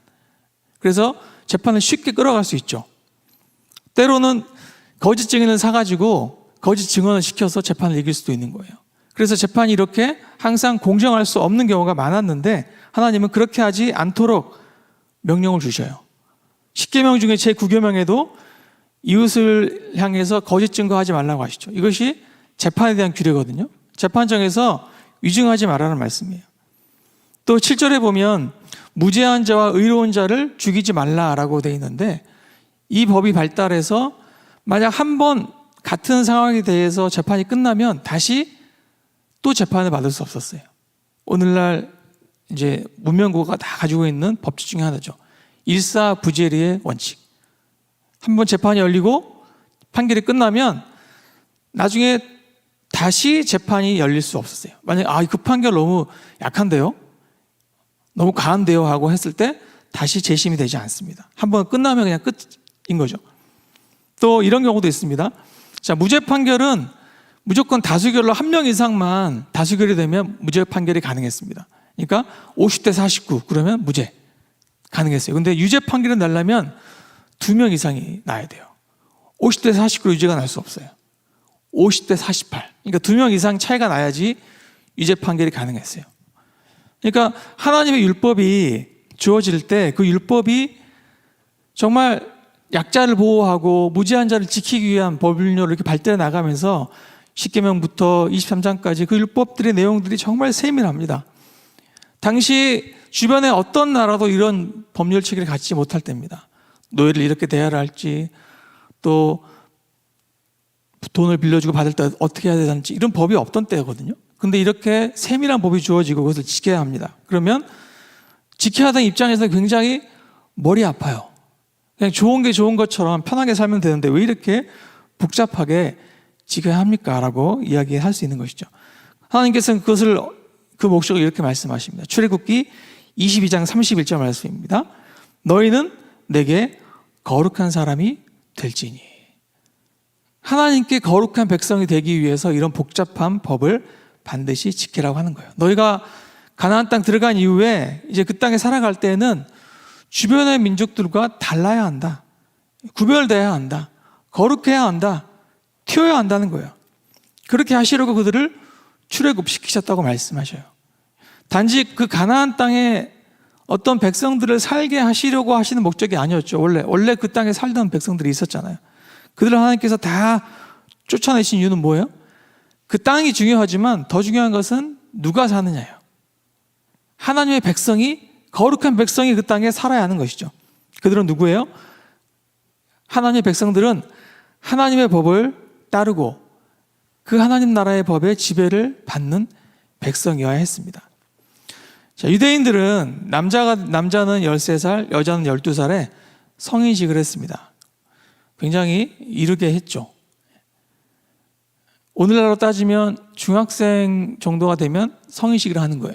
그래서 재판을 쉽게 끌어갈 수 있죠. 때로는 거짓 증인을 사가지고 거짓 증언을 시켜서 재판을 이길 수도 있는 거예요. 그래서 재판이 이렇게 항상 공정할 수 없는 경우가 많았는데 하나님은 그렇게 하지 않도록 명령을 주셔요. 10계명 중에 제9계명에도 이웃을 향해서 거짓 증거하지 말라고 하시죠. 이것이 재판에 대한 규례거든요. 재판정에서 위증하지 말라는 말씀이에요. 또 7절에 보면 무죄한 자와 의로운 자를 죽이지 말라라고 되어 있는데 이 법이 발달해서 만약 한 번 같은 상황에 대해서 재판이 끝나면 다시 또 재판을 받을 수 없었어요. 오늘날 이제 문명국가가 다 가지고 있는 법칙 중에 하나죠. 일사부재리의 원칙. 한 번 재판이 열리고 판결이 끝나면 나중에 다시 재판이 열릴 수 없었어요. 만약에 그 판결 너무 약한데요? 너무 과한데요? 하고 했을 때 다시 재심이 되지 않습니다. 한 번 끝나면 그냥 끝인 거죠. 또 이런 경우도 있습니다. 자, 무죄 판결은 무조건 다수결로 한 명 이상만 다수결이 되면 무죄 판결이 가능했습니다. 그러니까 50대 49 그러면 무죄 가능했어요. 근데 유죄 판결을 내려면 2명 이상이 나야 돼요. 50대 49로 유죄가 날 수 없어요. 50대 48. 그러니까 2명 이상 차이가 나야지 유죄 판결이 가능했어요. 그러니까 하나님의 율법이 주어질 때 그 율법이 정말 약자를 보호하고 무지한 자를 지키기 위한 법률로 이렇게 발달해 나가면서 10계명부터 23장까지 그 율법들의 내용들이 정말 세밀합니다. 당시 주변에 어떤 나라도 이런 법률 체계를 갖지 못할 때입니다. 노예를 이렇게 대하라 할지, 또 돈을 빌려주고 받을 때 어떻게 해야 되는지 이런 법이 없던 때거든요. 근데 이렇게 세밀한 법이 주어지고 그것을 지켜야 합니다. 그러면 지켜야 하는 입장에서 굉장히 머리 아파요. 그냥 좋은 게 좋은 것처럼 편하게 살면 되는데 왜 이렇게 복잡하게 지켜야 합니까? 라고 이야기할 수 있는 것이죠. 하나님께서는 그 목적을 이렇게 말씀하십니다. 출애굽기 22장 31절 말씀입니다. 너희는 내게 거룩한 사람이 될지니. 하나님께 거룩한 백성이 되기 위해서 이런 복잡한 법을 반드시 지키라고 하는 거예요. 너희가 가나안 땅 들어간 이후에 이제 그 땅에 살아갈 때는 주변의 민족들과 달라야 한다. 구별돼야 한다. 거룩해야 한다. 튀어야 한다는 거예요. 그렇게 하시려고 그들을 출애굽시키셨다고 말씀하셔요. 단지 그 가나안 땅에 어떤 백성들을 살게 하시려고 하시는 목적이 아니었죠. 원래 그 땅에 살던 백성들이 있었잖아요. 그들을 하나님께서 다 쫓아내신 이유는 뭐예요? 그 땅이 중요하지만 더 중요한 것은 누가 사느냐예요. 하나님의 백성이, 거룩한 백성이 그 땅에 살아야 하는 것이죠. 그들은 누구예요? 하나님의 백성들은 하나님의 법을 따르고 그 하나님 나라의 법의 지배를 받는 백성이어야 했습니다. 자, 유대인들은 남자는 13살, 여자는 12살에 성인식을 했습니다. 굉장히 이르게 했죠. 오늘날로 따지면 중학생 정도가 되면 성인식을 하는 거예요.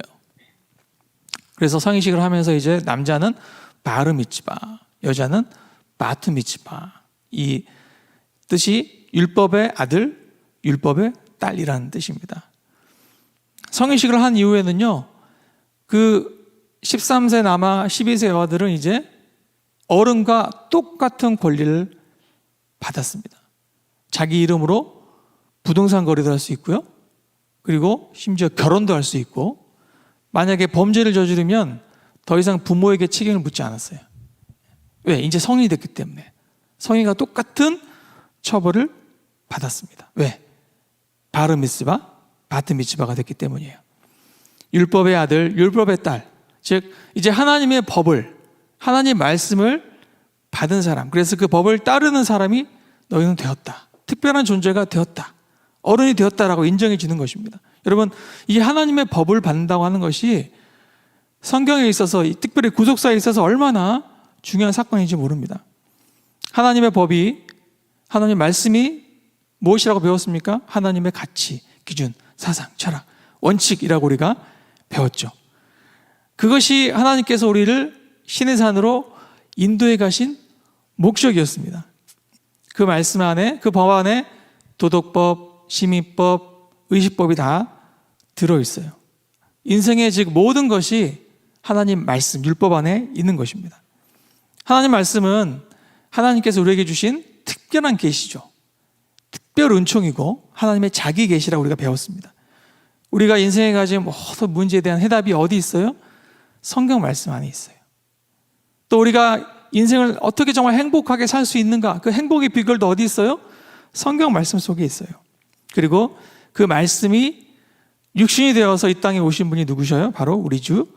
그래서 성인식을 하면서 이제 남자는 바르 미츠바, 여자는 바트 미츠바. 이 뜻이 율법의 아들, 율법의 딸이라는 뜻입니다. 성인식을 한 이후에는요, 그 13세 남아 12세 여아들은 이제 어른과 똑같은 권리를 받았습니다. 자기 이름으로 부동산 거래도 할 수 있고요. 그리고 심지어 결혼도 할 수 있고, 만약에 범죄를 저지르면 더 이상 부모에게 책임을 묻지 않았어요. 왜? 이제 성인이 됐기 때문에. 성인과 똑같은 처벌을 받았습니다. 왜? 바르 미츠바, 바트 미츠바가 됐기 때문이에요. 율법의 아들, 율법의 딸. 즉 이제 하나님의 법을, 하나님의 말씀을 받은 사람, 그래서 그 법을 따르는 사람이 너희는 되었다. 특별한 존재가 되었다. 어른이 되었다라고 인정해 주는 것입니다. 여러분, 이 하나님의 법을 받는다고 하는 것이 성경에 있어서, 특별히 구속사에 있어서 얼마나 중요한 사건인지 모릅니다. 하나님의 법이, 하나님의 말씀이 무엇이라고 배웠습니까? 하나님의 가치, 기준, 사상, 철학, 원칙이라고 우리가 배웠죠. 그것이 하나님께서 우리를 신의 산으로 인도해 가신 목적이었습니다. 그 말씀 안에, 그 법 안에 도덕법, 시민법, 의식법이 다 들어있어요. 인생의 즉 모든 것이 하나님 말씀, 율법 안에 있는 것입니다. 하나님 말씀은 하나님께서 우리에게 주신 특별한 계시죠. 특별 은총이고 하나님의 자기 계시라고 우리가 배웠습니다. 우리가 인생에 가진 모든 문제에 대한 해답이 어디 있어요? 성경 말씀 안에 있어요. 또 우리가 인생을 어떻게 정말 행복하게 살 수 있는가, 그 행복의 비결도 어디 있어요? 성경 말씀 속에 있어요. 그리고 그 말씀이 육신이 되어서 이 땅에 오신 분이 누구셔요? 바로 우리 주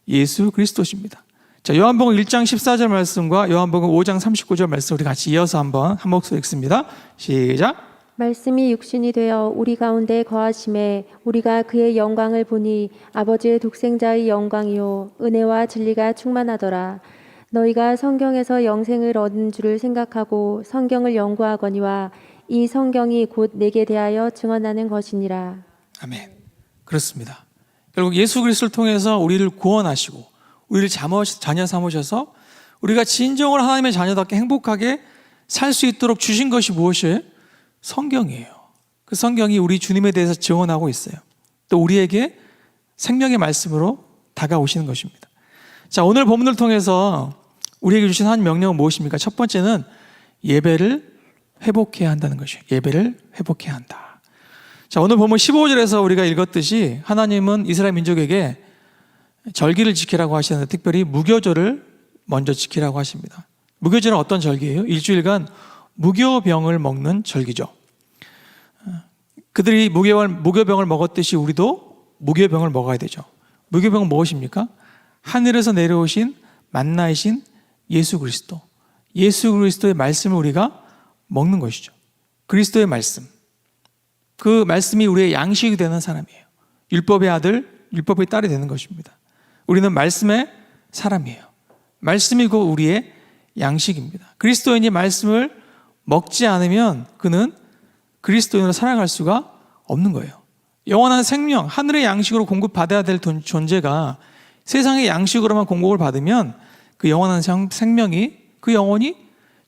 예수 그리스도십니다. 자, 요한복음 1장 14절 말씀과 요한복음 5장 39절 말씀 우리 같이 이어서 한번 한 목소리 읽습니다. 시작. 말씀이 육신이 되어 우리 가운데 거하심에 우리가 그의 영광을 보니 아버지의 독생자의 영광이요 은혜와 진리가 충만하더라. 너희가 성경에서 영생을 얻은 줄을 생각하고 성경을 연구하거니와 이 성경이 곧 내게 대하여 증언하는 것이니라. 아멘. 그렇습니다. 결국 예수 그리스도를 통해서 우리를 구원하시고 우리를 자녀 삼으셔서 우리가 진정으로 하나님의 자녀답게 행복하게 살 수 있도록 주신 것이 무엇이에요? 성경이에요. 그 성경이 우리 주님에 대해서 증언하고 있어요. 또 우리에게 생명의 말씀으로 다가오시는 것입니다. 자, 오늘 본문을 통해서 우리에게 주신 한 명령은 무엇입니까? 첫 번째는 예배를 회복해야 한다는 것이에요. 예배를 회복해야 한다. 자, 오늘 본문 15절에서 우리가 읽었듯이 하나님은 이스라엘 민족에게 절기를 지키라고 하시는데 특별히 무교절을 먼저 지키라고 하십니다. 무교절은 어떤 절기예요? 일주일간 무교병을 먹는 절기죠. 그들이 무교병을 먹었듯이 우리도 무교병을 먹어야 되죠. 무교병은 무엇입니까? 하늘에서 내려오신 만나이신 예수 그리스도. 예수 그리스도의 말씀을 우리가 먹는 것이죠. 그리스도의 말씀. 그 말씀이 우리의 양식이 되는 사람이에요. 율법의 아들, 율법의 딸이 되는 것입니다. 우리는 말씀의 사람이에요. 말씀이고 우리의 양식입니다. 그리스도인이 말씀을 먹지 않으면 그는 그리스도인으로 살아갈 수가 없는 거예요. 영원한 생명, 하늘의 양식으로 공급받아야 될 존재가 세상의 양식으로만 공급을 받으면 그 영원한 생명이, 그 영혼이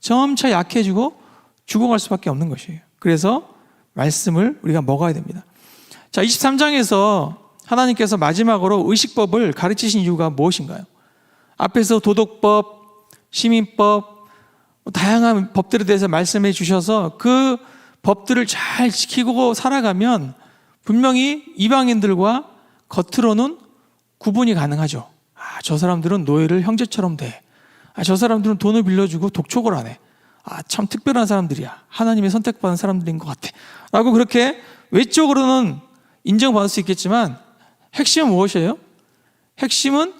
점차 약해지고 죽어갈 수밖에 없는 것이에요. 그래서 말씀을 우리가 먹어야 됩니다. 자, 23장에서 하나님께서 마지막으로 의식법을 가르치신 이유가 무엇인가요? 앞에서 도덕법, 시민법, 다양한 법들에 대해서 말씀해 주셔서 그 법들을 잘 지키고 살아가면 분명히 이방인들과 겉으로는 구분이 가능하죠. 아, 저 사람들은 노예를 형제처럼 대. 아, 저 사람들은 돈을 빌려주고 독촉을 안 해. 아, 참 특별한 사람들이야. 하나님의 선택받은 사람들인 것 같아. 라고 그렇게 외적으로는 인정받을 수 있겠지만 핵심은 무엇이에요? 핵심은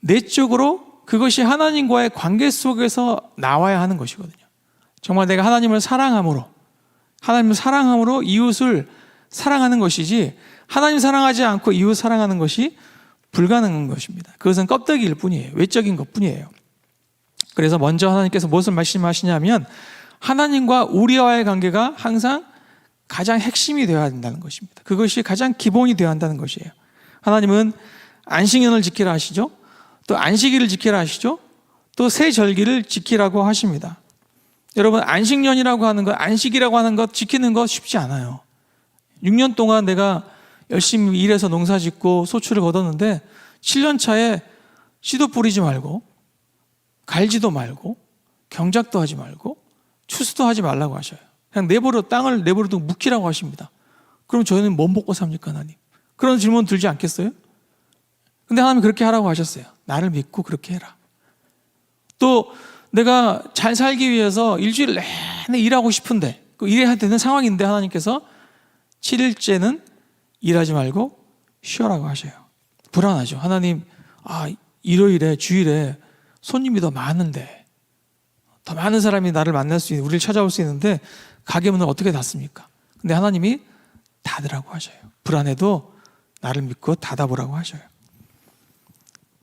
내적으로 그것이 하나님과의 관계 속에서 나와야 하는 것이거든요. 정말 내가 하나님을 사랑함으로 이웃을 사랑하는 것이지 하나님 사랑하지 않고 이웃 사랑하는 것이 불가능한 것입니다. 그것은 껍데기일 뿐이에요. 외적인 것뿐이에요. 그래서 먼저 하나님께서 무엇을 말씀하시냐면 하나님과 우리와의 관계가 항상 가장 핵심이 되어야 된다는 것입니다. 그것이 가장 기본이 되어야 한다는 것이에요. 하나님은 안식년을 지키라 하시죠. 또 안식일을 지키라 하시죠. 또 새 절기를 지키라고 하십니다. 여러분, 안식년이라고 하는 것, 안식이라고 하는 것 지키는 것 쉽지 않아요. 6년 동안 내가 열심히 일해서 농사 짓고 소출을 거뒀는데 7년 차에 씨도 뿌리지 말고 갈지도 말고 경작도 하지 말고 추수도 하지 말라고 하셔요. 그냥 땅을 내버려 두고 묵히라고 하십니다. 그럼 저희는 뭐 먹고 삽니까, 하나님? 그런 질문 들지 않겠어요? 근데 하나님 그렇게 하라고 하셨어요. 나를 믿고 그렇게 해라. 또 내가 잘 살기 위해서 일주일 내내 일하고 싶은데 일해야 되는 상황인데 하나님께서 7일째는 일하지 말고 쉬어라고 하셔요. 불안하죠. 하나님, 일요일에 주일에 손님이 더 많은데 더 많은 사람이 나를 만날 수 있는, 우리를 찾아올 수 있는데 가게 문을 어떻게 닫습니까? 근데 하나님이 닫으라고 하셔요. 불안해도 나를 믿고 닫아보라고 하셔요.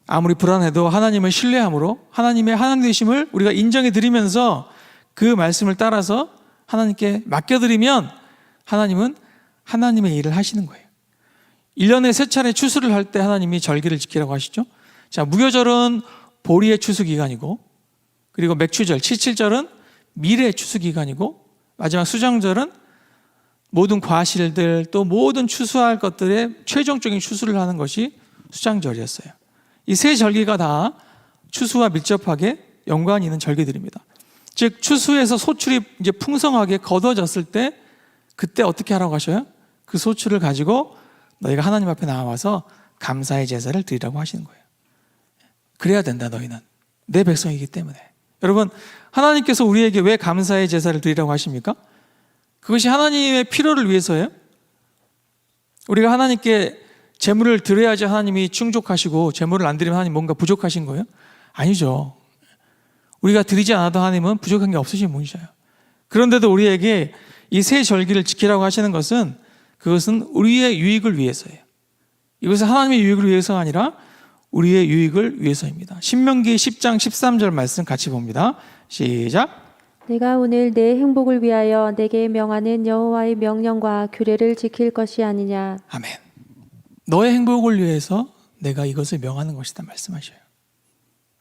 아무리 불안해도 하나님을 신뢰함으로 하나님의 하나님 되심을 우리가 인정해 드리면서 그 말씀을 따라서 하나님께 맡겨드리면 하나님은 하나님의 일을 하시는 거예요. 1년에 3차례 추수를 할 때 하나님이 절기를 지키라고 하시죠. 자, 무교절은 보리의 추수기간이고, 그리고 맥추절, 칠칠절은 밀의 추수기간이고, 마지막 수정절은 모든 과실들 또 모든 추수할 것들의 최종적인 추수를 하는 것이 수장절이었어요. 이 세 절기가 다 추수와 밀접하게 연관이 있는 절기들입니다. 즉 추수에서 소출이 이제 풍성하게 거둬졌을 때 그때 어떻게 하라고 하셔요? 그 소출을 가지고 너희가 하나님 앞에 나와서 감사의 제사를 드리라고 하시는 거예요. 그래야 된다, 너희는. 내 백성이기 때문에. 여러분, 하나님께서 우리에게 왜 감사의 제사를 드리라고 하십니까? 그것이 하나님의 필요를 위해서예요? 우리가 하나님께 제물을 드려야지 하나님이 충족하시고 제물을 안 드리면 하나님 뭔가 부족하신 거예요? 아니죠. 우리가 드리지 않아도 하나님은 부족한 게 없으신 분이셔요. 그런데도 우리에게 이 세 절기를 지키라고 하시는 것은 그것은 우리의 유익을 위해서예요. 이것은 하나님의 유익을 위해서가 아니라 우리의 유익을 위해서입니다. 신명기 10장 13절 말씀 같이 봅니다. 시작. 내가 오늘 내 행복을 위하여 내게 명하는 여호와의 명령과 규례를 지킬 것이 아니냐. 아멘. 너의 행복을 위해서 내가 이것을 명하는 것이다 말씀하셔요.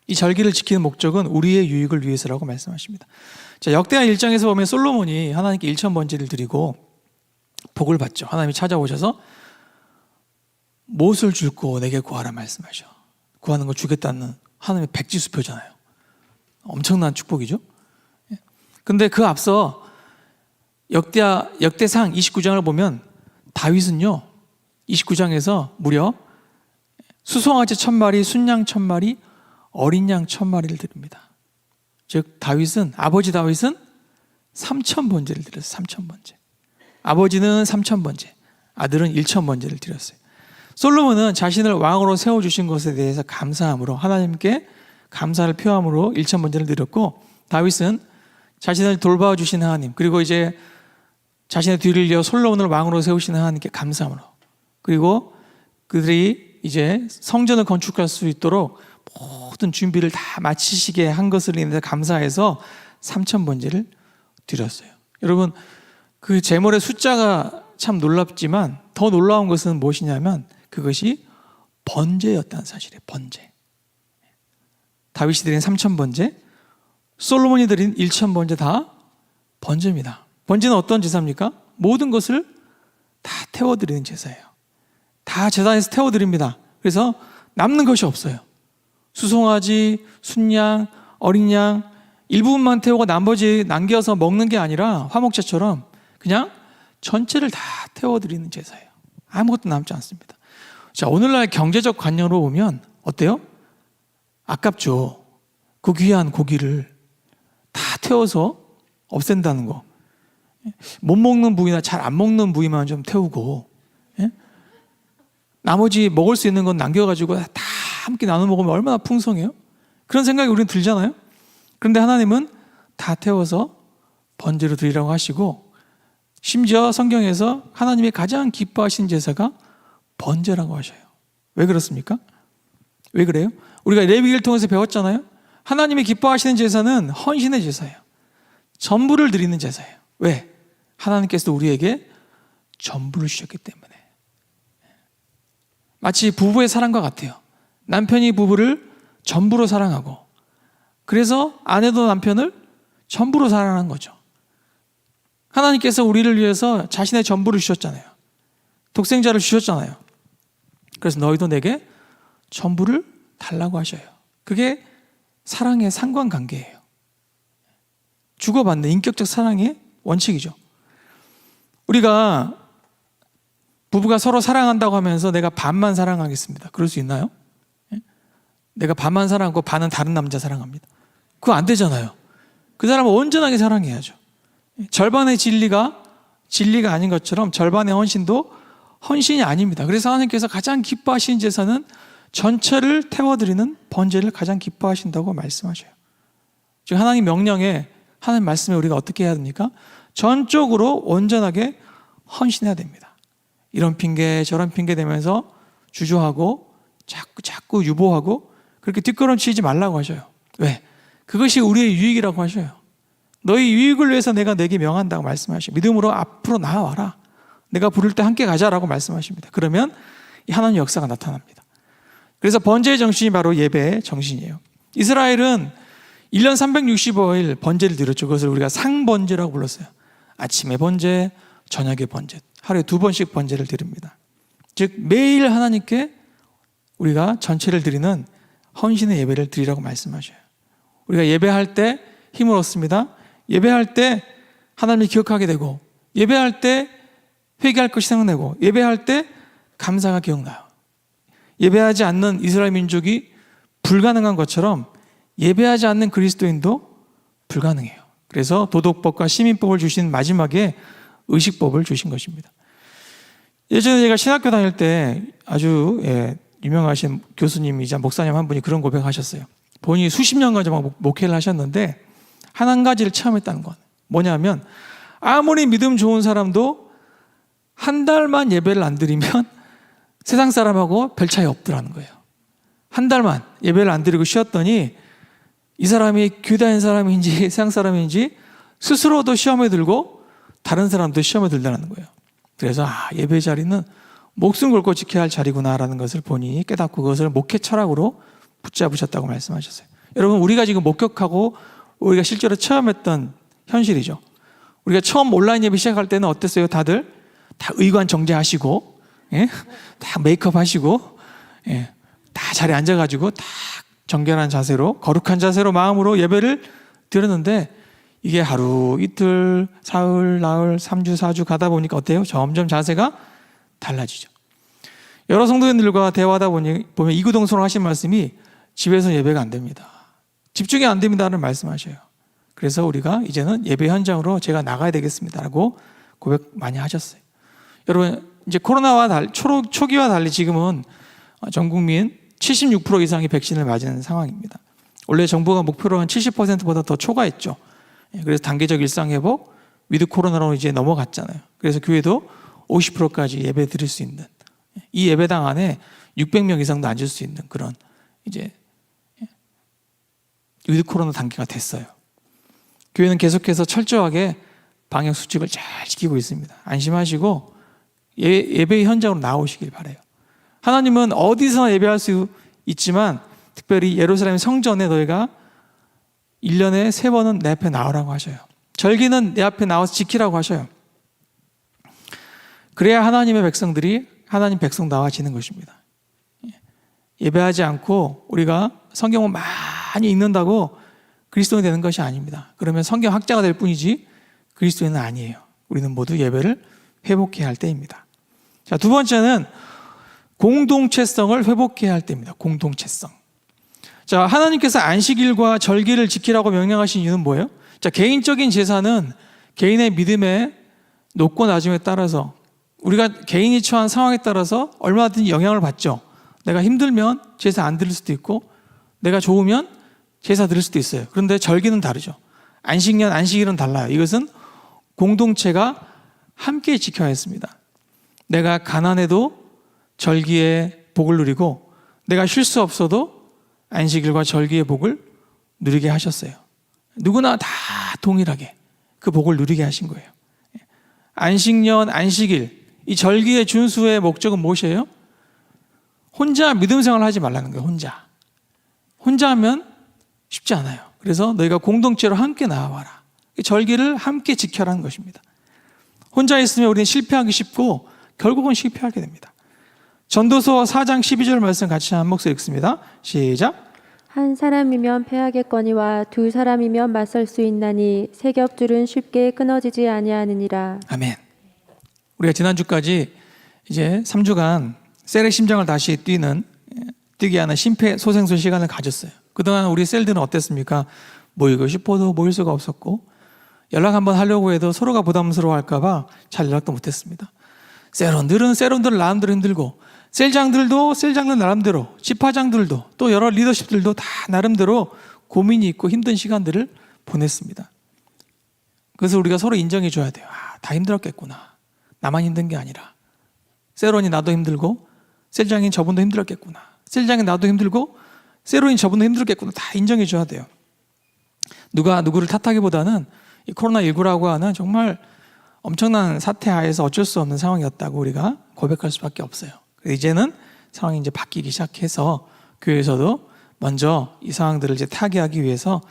이 절기를 지키는 목적은 우리의 유익을 위해서라고 말씀하십니다. 자, 역대하 1장에서 보면 솔로몬이 하나님께 1,000번제를 드리고 복을 받죠. 하나님이 찾아오셔서 무엇을 줄고 내게 구하라 말씀하셔. 구하는 거 주겠다는 하나님의 백지수표잖아요. 엄청난 축복이죠. 근데 그 앞서 역대상 29장을 보면 다윗은요 29장에서 무려 수송아지 1000마리, 순양 1000마리, 어린 양 1000마리를 드립니다. 즉 아버지 다윗은 3000번제를 드렸어요. 3000번제. 아버지는 3000번제, 아들은 1000번제를 드렸어요. 솔로몬은 자신을 왕으로 세워주신 것에 대해서 감사함으로, 하나님께 감사를 표함으로 1000번제를 드렸고, 다윗은 자신을 돌봐주신 하나님, 그리고 이제 자신의 뒤를 이어 솔로몬을 왕으로 세우신 하나님께 감사함으로, 그리고 그들이 이제 성전을 건축할 수 있도록 모든 준비를 다 마치시게 한 것을 인해서 감사해서 3000번제를 드렸어요. 여러분, 그 제물의 숫자가 참 놀랍지만 더 놀라운 것은 무엇이냐면 그것이 번제였다는 사실이에요. 번제. 다윗이 드린 3000번제, 솔로몬이 드린 1000번제 다 번제입니다. 번제는 어떤 제사입니까? 모든 것을 다 태워드리는 제사예요. 다 제단에서 태워드립니다. 그래서 남는 것이 없어요. 수송아지, 순양, 어린 양 일부분만 태우고 나머지 남겨서 먹는 게 아니라 화목제처럼 그냥 전체를 다 태워드리는 제사예요. 아무것도 남지 않습니다. 자, 오늘날 경제적 관념으로 보면 어때요? 아깝죠. 그 귀한 고기를 다 태워서 없앤다는 거. 못 먹는 부위나 잘 안 먹는 부위만 좀 태우고, 예? 나머지 먹을 수 있는 건 남겨가지고 다 함께 나눠 먹으면 얼마나 풍성해요? 그런 생각이 우리는 들잖아요. 그런데 하나님은 다 태워서 번제로 드리라고 하시고, 심지어 성경에서 하나님이 가장 기뻐하시는 제사가 번제라고 하셔요. 왜 그렇습니까? 왜 그래요? 우리가 레위기를 통해서 배웠잖아요. 하나님이 기뻐하시는 제사는 헌신의 제사예요. 전부를 드리는 제사예요. 왜? 하나님께서 우리에게 전부를 주셨기 때문에. 마치 부부의 사랑과 같아요. 남편이 부부를 전부로 사랑하고, 그래서 아내도 남편을 전부로 사랑하는 거죠. 하나님께서 우리를 위해서 자신의 전부를 주셨잖아요. 독생자를 주셨잖아요. 그래서 너희도 내게 전부를 달라고 하셔요. 그게 사랑의 상관관계예요. 주고받는 인격적 사랑의 원칙이죠. 우리가 부부가 서로 사랑한다고 하면서 내가 반만 사랑하겠습니다. 그럴 수 있나요? 내가 반만 사랑하고 반은 다른 남자 사랑합니다. 그거 안 되잖아요. 그 사람을 온전하게 사랑해야죠. 절반의 진리가 아닌 것처럼 절반의 헌신도 헌신이 아닙니다. 그래서 하나님께서 가장 기뻐하시는 제사는 전체를 태워드리는 번제를 가장 기뻐하신다고 말씀하셔요. 즉 하나님 명령에, 하나님 말씀에 우리가 어떻게 해야 됩니까? 전적으로 온전하게 헌신해야 됩니다. 이런 핑계 저런 핑계 대면서 주저하고 자꾸 유보하고 그렇게 뒷걸음치지 말라고 하셔요. 왜? 그것이 우리의 유익이라고 하셔요. 너희 유익을 위해서 내가 내게 명한다고 말씀하시고, 믿음으로 앞으로 나아와라, 내가 부를 때 함께 가자라고 말씀하십니다. 그러면 이 하나님의 역사가 나타납니다. 그래서 번제의 정신이 바로 예배의 정신이에요. 이스라엘은 1년 365일 번제를 드렸죠. 그것을 우리가 상번제라고 불렀어요. 아침에 번제, 저녁에 번제, 하루에 2번씩 번제를 드립니다. 즉 매일 하나님께 우리가 전체를 드리는 헌신의 예배를 드리라고 말씀하셔요. 우리가 예배할 때 힘을 얻습니다. 예배할 때 하나님을 기억하게 되고, 예배할 때 회개할 것이 생각나고, 예배할 때 감사가 기억나요. 예배하지 않는 이스라엘 민족이 불가능한 것처럼 예배하지 않는 그리스도인도 불가능해요. 그래서 도덕법과 시민법을 주신 마지막에 의식법을 주신 것입니다. 예전에 제가 신학교 다닐 때 아주 유명하신 교수님이자 목사님 한 분이 그런 고백하셨어요. 본인이 수십 년간 목회를 하셨는데 한 가지를 체험했다는 건 뭐냐면, 아무리 믿음 좋은 사람도 한 달만 예배를 안 드리면 세상 사람하고 별 차이 없더라는 거예요. 한 달만 예배를 안 드리고 쉬었더니 이 사람이 교회다닌 사람인지 세상 사람인지 스스로도 시험에 들고 다른 사람도 시험에 들다는 거예요. 그래서 예배 자리는 목숨 걸고 지켜야 할 자리구나라는 것을 본인이 깨닫고 그것을 목회 철학으로 붙잡으셨다고 말씀하셨어요. 여러분, 우리가 지금 목격하고 우리가 실제로 체험했던 현실이죠. 우리가 처음 온라인 예배 시작할 때는 어땠어요? 다들 다 의관 정제하시고, 다 메이크업 하시고, 다 자리에 앉아가지고 딱 정결한 자세로, 거룩한 자세로 마음으로 예배를 드렸는데, 이게 하루, 이틀, 사흘, 나흘, 3주, 4주 가다 보니까 어때요? 점점 자세가 달라지죠. 여러 성도님들과 대화하다 보면 이구동성으로 하신 말씀이 집에서 예배가 안 됩니다. 집중이 안 됩니다라는 말씀하셔요. 그래서 우리가 이제는 예배 현장으로 제가 나가야 되겠습니다라고 고백 많이 하셨어요. 여러분, 이제 코로나와 초기와 달리 지금은 전 국민 76% 이상이 백신을 맞은 상황입니다. 원래 정부가 목표로 한 70%보다 더 초과했죠. 그래서 단계적 일상 회복, 위드 코로나로 이제 넘어갔잖아요. 그래서 교회도 50%까지 예배 드릴 수 있는, 이 예배당 안에 600명 이상도 앉을 수 있는 그런 이제 위드 코로나 단계가 됐어요. 교회는 계속해서 철저하게 방역 수칙을 잘 지키고 있습니다. 안심하시고 예배 현장으로 나오시길 바라요. 하나님은 어디서나 예배할 수 있지만 특별히 예루살렘 성전에 너희가 1년에 3번은 내 앞에 나오라고 하셔요. 절기는 내 앞에 나와서 지키라고 하셔요. 그래야 하나님의 백성들이 하나님 백성다워지는 것입니다. 예배하지 않고 우리가 성경을 많이 읽는다고 그리스도인이 되는 것이 아닙니다. 그러면 성경 학자가 될 뿐이지 그리스도인은 아니에요. 우리는 모두 예배를 회복해야 할 때입니다. 자, 두 번째는 공동체성을 회복해야 할 때입니다. 공동체성. 자, 하나님께서 안식일과 절기를 지키라고 명령하신 이유는 뭐예요? 자, 개인적인 제사는 개인의 믿음에 높고 낮음에 따라서 우리가 개인이 처한 상황에 따라서 얼마든지 영향을 받죠. 내가 힘들면 제사 안 드릴 수도 있고 내가 좋으면 제사 드릴 수도 있어요. 그런데 절기는 다르죠. 안식년, 안식일은 달라요. 이것은 공동체가 함께 지켜야 했습니다. 내가 가난해도 절기의 복을 누리고 내가 쉴 수 없어도 안식일과 절기의 복을 누리게 하셨어요. 누구나 다 동일하게 그 복을 누리게 하신 거예요. 안식년, 안식일, 이 절기의 준수의 목적은 무엇이에요? 혼자 믿음 생활을 하지 말라는 거예요. 혼자 하면 쉽지 않아요. 그래서 너희가 공동체로 함께 나와라. 절기를 함께 지켜라는 것입니다. 혼자 있으면 우리는 실패하기 쉽고 결국은 실패하게 됩니다. 전도서 4장 12절 말씀 같이 한 목소리 읽습니다. 시작. 한 사람이면 패하겠거니와 두 사람이면 맞설 수 있나니 세 겹줄은 쉽게 끊어지지 아니하느니라. 아멘. 우리가 지난주까지 이제 3주간 셀의 심장을 다시 뛰게 하는 심폐소생술 시간을 가졌어요. 그동안 우리 셀들은 어땠습니까? 모이고 싶어도 모일 수가 없었고 연락 한번 하려고 해도 서로가 부담스러워할까 봐 잘 연락도 못했습니다. 셀원들은 셀원들 나름대로 힘들고 셀장들도 셀장들 나름대로 지파장들도 또 여러 리더십들도 다 나름대로 고민이 있고 힘든 시간들을 보냈습니다. 그래서 우리가 서로 인정해 줘야 돼요. 다 힘들었겠구나. 나만 힘든 게 아니라 셀원이 나도 힘들고 셀장인 저분도 힘들었겠구나. 셀장인 나도 힘들고 셀원인 저분도 힘들었겠구나. 다 인정해 줘야 돼요. 누가 누구를 탓하기보다는 이 코로나19라고 하는 정말 엄청난 사태 하에서 어쩔 수 없는 상황이었다고 우리가 고백할 수밖에 없어요. 이제는 상황이 이제 바뀌기 시작해서 교회에서도 먼저 이 상황들을 이제 타개하기 위해서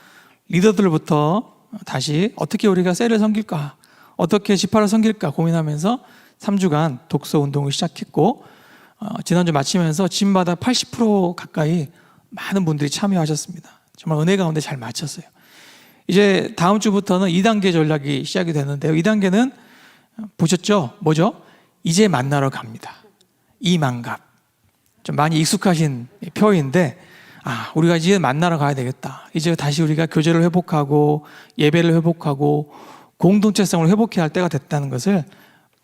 리더들부터 다시 어떻게 우리가 셀을 섬길까, 어떻게 지파를 섬길까 고민하면서 3주간 독서 운동을 시작했고 지난주 마치면서 집마다 80% 가까이 많은 분들이 참여하셨습니다. 정말 은혜 가운데 잘 마쳤어요. 이제 다음 주부터는 2단계 전략이 시작이 되는데요. 2단계는 보셨죠? 뭐죠? 이제 만나러 갑니다. 이만갑. 좀 많이 익숙하신 표현인데 우리가 이제 만나러 가야 되겠다. 이제 다시 우리가 교제를 회복하고 예배를 회복하고 공동체성을 회복해야 할 때가 됐다는 것을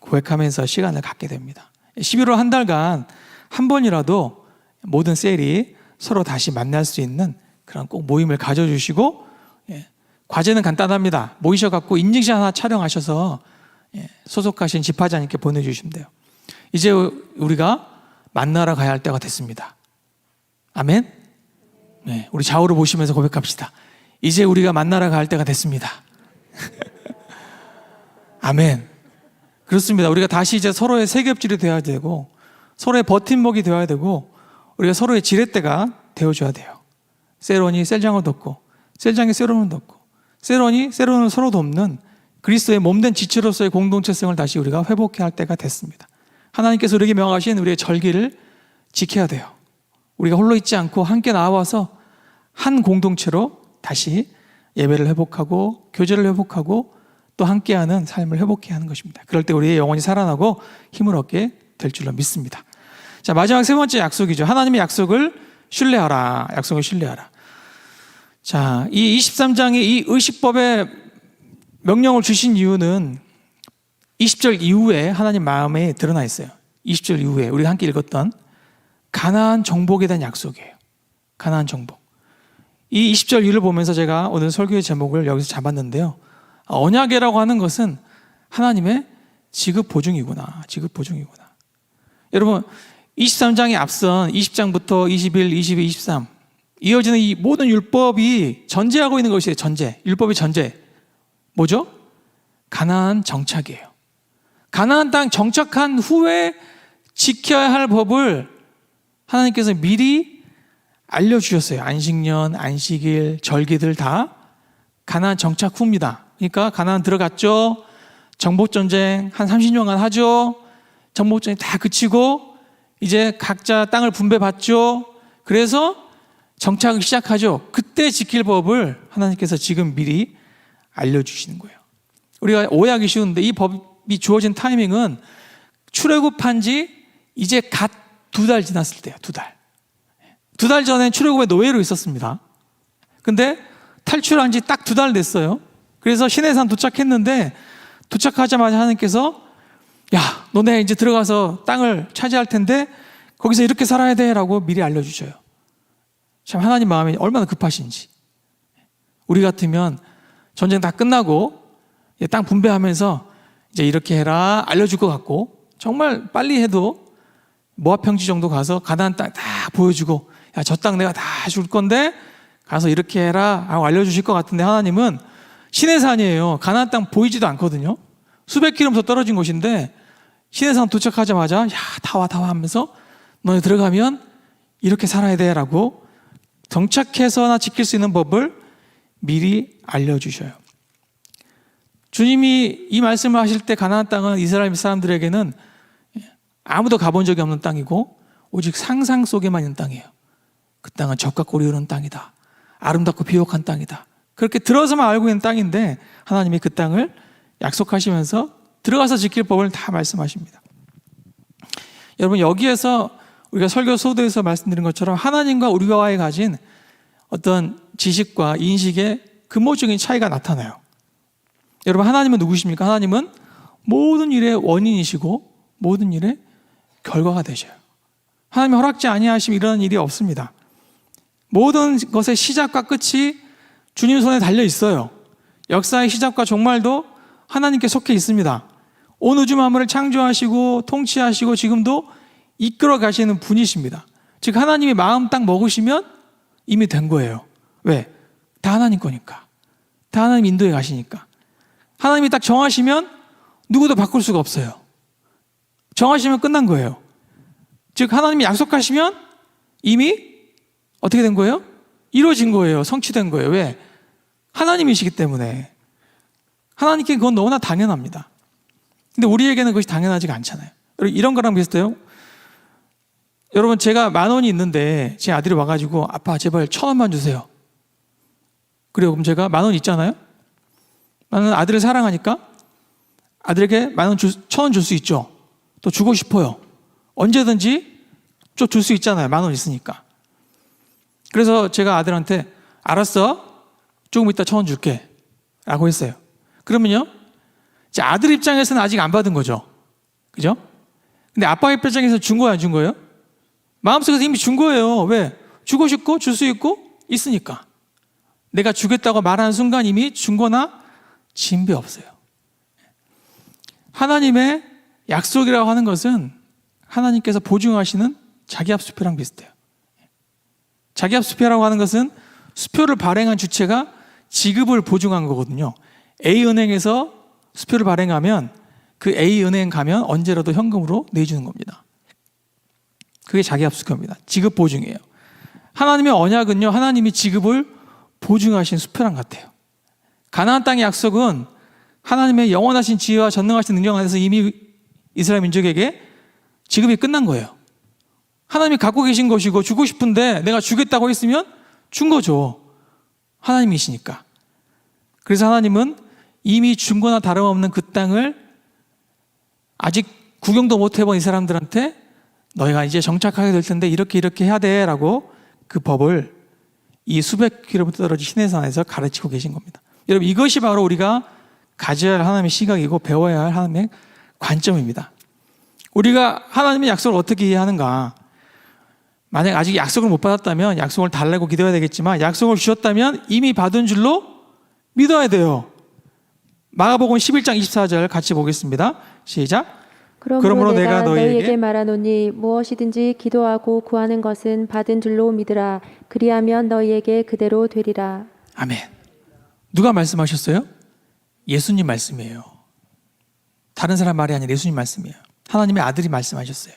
고백하면서 시간을 갖게 됩니다. 11월 한 달간 한 번이라도 모든 셀이 서로 다시 만날 수 있는 그런 꼭 모임을 가져주시고 과제는 간단합니다. 모이셔갖고 인증샷 하나 촬영하셔서 소속하신 지파장님께 보내주시면 돼요. 이제 우리가 만나러 가야 할 때가 됐습니다. 아멘? 네, 우리 좌우를 보시면서 고백합시다. 이제 우리가 만나러 가야 할 때가 됐습니다. 아멘. 그렇습니다. 우리가 다시 이제 서로의 세겹질이 되어야 되고 서로의 버팀목이 되어야 되고 우리가 서로의 지렛대가 되어줘야 돼요. 셀원이 셀장을 돕고 셀장이 셀원을 돕고 셀원이 셀원을 서로 돕는 그리스도의 몸된 지체로서의 공동체성을 다시 우리가 회복해야 할 때가 됐습니다. 하나님께서 우리에게 명하신 우리의 절기를 지켜야 돼요. 우리가 홀로 있지 않고 함께 나와서 한 공동체로 다시 예배를 회복하고 교제를 회복하고 또 함께하는 삶을 회복해야 하는 것입니다. 그럴 때 우리의 영혼이 살아나고 힘을 얻게 될 줄로 믿습니다. 자, 마지막 세 번째 약속이죠. 하나님의 약속을 신뢰하라. 약속을 신뢰하라. 자, 이 23장의 이 의식법의 명령을 주신 이유는 20절 이후에 하나님 마음에 드러나 있어요. 20절 이후에 우리가 함께 읽었던 가나안 정복에 대한 약속이에요. 가나안 정복. 이 20절 이후를 보면서 제가 오늘 설교의 제목을 여기서 잡았는데요. 언약이라고 하는 것은 하나님의 지급 보증이구나. 지급 보증이구나. 여러분, 23장에 앞선 20장부터 21, 22, 23 이어지는 이 모든 율법이 전제하고 있는 것이에요. 전제. 율법의 전제. 뭐죠? 가나안 정착이에요. 가나안 땅 정착한 후에 지켜야 할 법을 하나님께서 미리 알려주셨어요. 안식년, 안식일, 절기들 다 가나안 정착 후입니다. 그러니까 가나안 들어갔죠. 정복전쟁 한 30년간 하죠. 정복전쟁 다 그치고 이제 각자 땅을 분배받죠. 그래서 정착을 시작하죠. 그때 지킬 법을 하나님께서 지금 미리 알려주시는 거예요. 우리가 오해하기 쉬운데 이 법이 주어진 타이밍은 출애굽한 지 이제 갓 2달 지났을 때예요. 2달. 2달 전에 출애굽의 노예로 있었습니다. 근데 탈출한 지 딱 2달 됐어요. 그래서 시내산 도착했는데 도착하자마자 하나님께서 야, 너네 이제 들어가서 땅을 차지할 텐데 거기서 이렇게 살아야 돼 라고 미리 알려주셔요. 참 하나님 마음이 얼마나 급하신지. 우리 같으면 전쟁 다 끝나고 땅 분배하면서 이제 이렇게 해라 알려줄 것 같고 정말 빨리 해도 모압 평지 정도 가서 가나안 땅 다 보여주고 야, 저 땅 내가 다 줄 건데 가서 이렇게 해라 하고 알려주실 것 같은데 하나님은 시내산이에요. 가나안 땅 보이지도 않거든요. 수백 킬로미터 떨어진 곳인데 시내산 도착하자마자 야, 다 와 하면서 너네 들어가면 이렇게 살아야 돼 라고 정착해서나 지킬 수 있는 법을 미리 알려주셔요. 주님이 이 말씀을 하실 때 가나안 땅은 이스라엘 사람들에게는 아무도 가본 적이 없는 땅이고 오직 상상 속에만 있는 땅이에요. 그 땅은 젖과 꿀이 흐르는 땅이다. 아름답고 비옥한 땅이다. 그렇게 들어서만 알고 있는 땅인데 하나님이 그 땅을 약속하시면서 들어가서 지킬 법을 다 말씀하십니다. 여러분, 여기에서 우리가 설교 소도에서 말씀드린 것처럼 하나님과 우리와의 가진 어떤 지식과 인식의 근본적인 차이가 나타나요. 여러분, 하나님은 누구십니까? 하나님은 모든 일의 원인이시고 모든 일의 결과가 되셔요. 하나님이 허락지 아니하시면 이런 일이 없습니다. 모든 것의 시작과 끝이 주님 손에 달려 있어요. 역사의 시작과 종말도 하나님께 속해 있습니다. 온 우주 만물을 창조하시고 통치하시고 지금도 이끌어 가시는 분이십니다. 즉 하나님이 마음 딱 먹으시면 이미 된 거예요. 왜? 다 하나님 거니까. 다 하나님 인도에 가시니까. 하나님이 딱 정하시면 누구도 바꿀 수가 없어요. 정하시면 끝난 거예요. 즉 하나님이 약속하시면 이미 어떻게 된 거예요? 이루어진 거예요. 성취된 거예요. 왜? 하나님이시기 때문에. 하나님께 그건 너무나 당연합니다. 근데 우리에게는 그것이 당연하지가 않잖아요. 이런 거랑 비슷해요. 여러분, 제가 10,000원이 있는데 제 아들이 와가지고 아빠 제발 1,000원만 주세요. 그래요. 그럼 제가 10,000원 있잖아요. 나는 아들을 사랑하니까 아들에게 1,000원 줄 수 있죠. 또 주고 싶어요. 언제든지 좀 줄 수 있잖아요. 10,000원 있으니까. 그래서 제가 아들한테 알았어. 조금 이따 1,000원 줄게. 라고 했어요. 그러면요. 제 아들 입장에서는 아직 안 받은 거죠. 그죠? 근데 아빠 입장에서 준 거야, 안 준 거예요? 마음속에서 이미 준 거예요. 왜? 주고 싶고 줄 수 있고 있으니까. 내가 주겠다고 말하는 순간 이미 준 거나 진배 없어요. 하나님의 약속이라고 하는 것은 하나님께서 보증하시는 자기합수표랑 비슷해요. 자기합수표라고 하는 것은 수표를 발행한 주체가 지급을 보증한 거거든요. A은행에서 수표를 발행하면 그 A은행 가면 언제라도 현금으로 내주는 겁니다. 그게 자기합수표입니다. 지급 보증이에요. 하나님의 언약은요, 하나님이 지급을 보증하신 수표랑 같아요. 가나안 땅의 약속은 하나님의 영원하신 지혜와 전능하신 능력 안에서 이미 이스라엘 민족에게 지급이 끝난 거예요. 하나님이 갖고 계신 것이고 주고 싶은데 내가 주겠다고 했으면 준 거죠. 하나님이시니까. 그래서 하나님은 이미 준 거나 다름없는 그 땅을 아직 구경도 못 해본 이 사람들한테 너희가 이제 정착하게 될 텐데 이렇게 해야 돼라고 그 법을 이 수백 킬로미터 떨어진 시내산에서 가르치고 계신 겁니다. 여러분, 이것이 바로 우리가 가져야 할 하나님의 시각이고 배워야 할 하나님의 관점입니다. 우리가 하나님의 약속을 어떻게 이해하는가? 만약 아직 약속을 못 받았다면 약속을 달라고 기도해야 되겠지만, 약속을 주셨다면 이미 받은 줄로 믿어야 돼요. 마가복음 11장 24절 같이 보겠습니다. 시작. 그러므로 내가 너희에게 말하노니 무엇이든지 기도하고 구하는 것은 받은 줄로 믿으라. 그리하면 너희에게 그대로 되리라. 아멘. 누가 말씀하셨어요? 예수님 말씀이에요. 다른 사람 말이 아니라 예수님 말씀이에요. 하나님의 아들이 말씀하셨어요.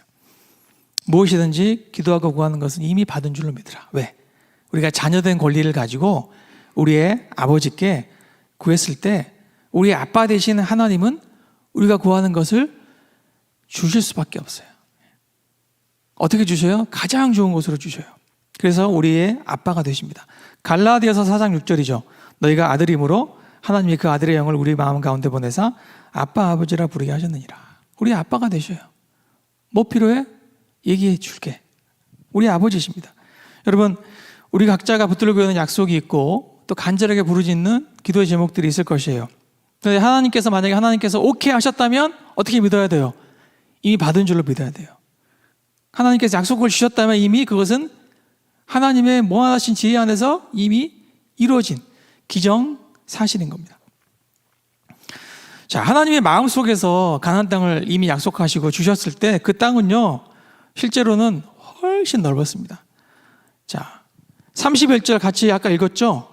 무엇이든지 기도하고 구하는 것은 이미 받은 줄로 믿으라. 왜? 우리가 자녀된 권리를 가지고 우리의 아버지께 구했을 때 우리의 아빠 되신 하나님은 우리가 구하는 것을 주실 수밖에 없어요. 어떻게 주셔요? 가장 좋은 것으로 주셔요. 그래서 우리의 아빠가 되십니다. 갈라디아서 4장 6절이죠. 너희가 아들임으로 하나님이 그 아들의 영을 우리 마음 가운데 보내사 아빠 아버지라 부르게 하셨느니라. 우리 아빠가 되셔요. 뭐 필요해? 얘기해 줄게. 우리 아버지십니다. 여러분, 우리 각자가 붙들고 있는 약속이 있고 또 간절하게 부르짖는 기도의 제목들이 있을 것이에요. 그런데 만약에 하나님께서 오케이 하셨다면 어떻게 믿어야 돼요? 이미 받은 줄로 믿어야 돼요. 하나님께서 약속을 주셨다면 이미 그것은 하나님의 무한하신 지혜 안에서 이미 이루어진 기정사실인 겁니다. 자, 하나님의 마음속에서 가나안 땅을 이미 약속하시고 주셨을 때 그 땅은요, 실제로는 훨씬 넓었습니다. 자, 31절 같이 아까 읽었죠?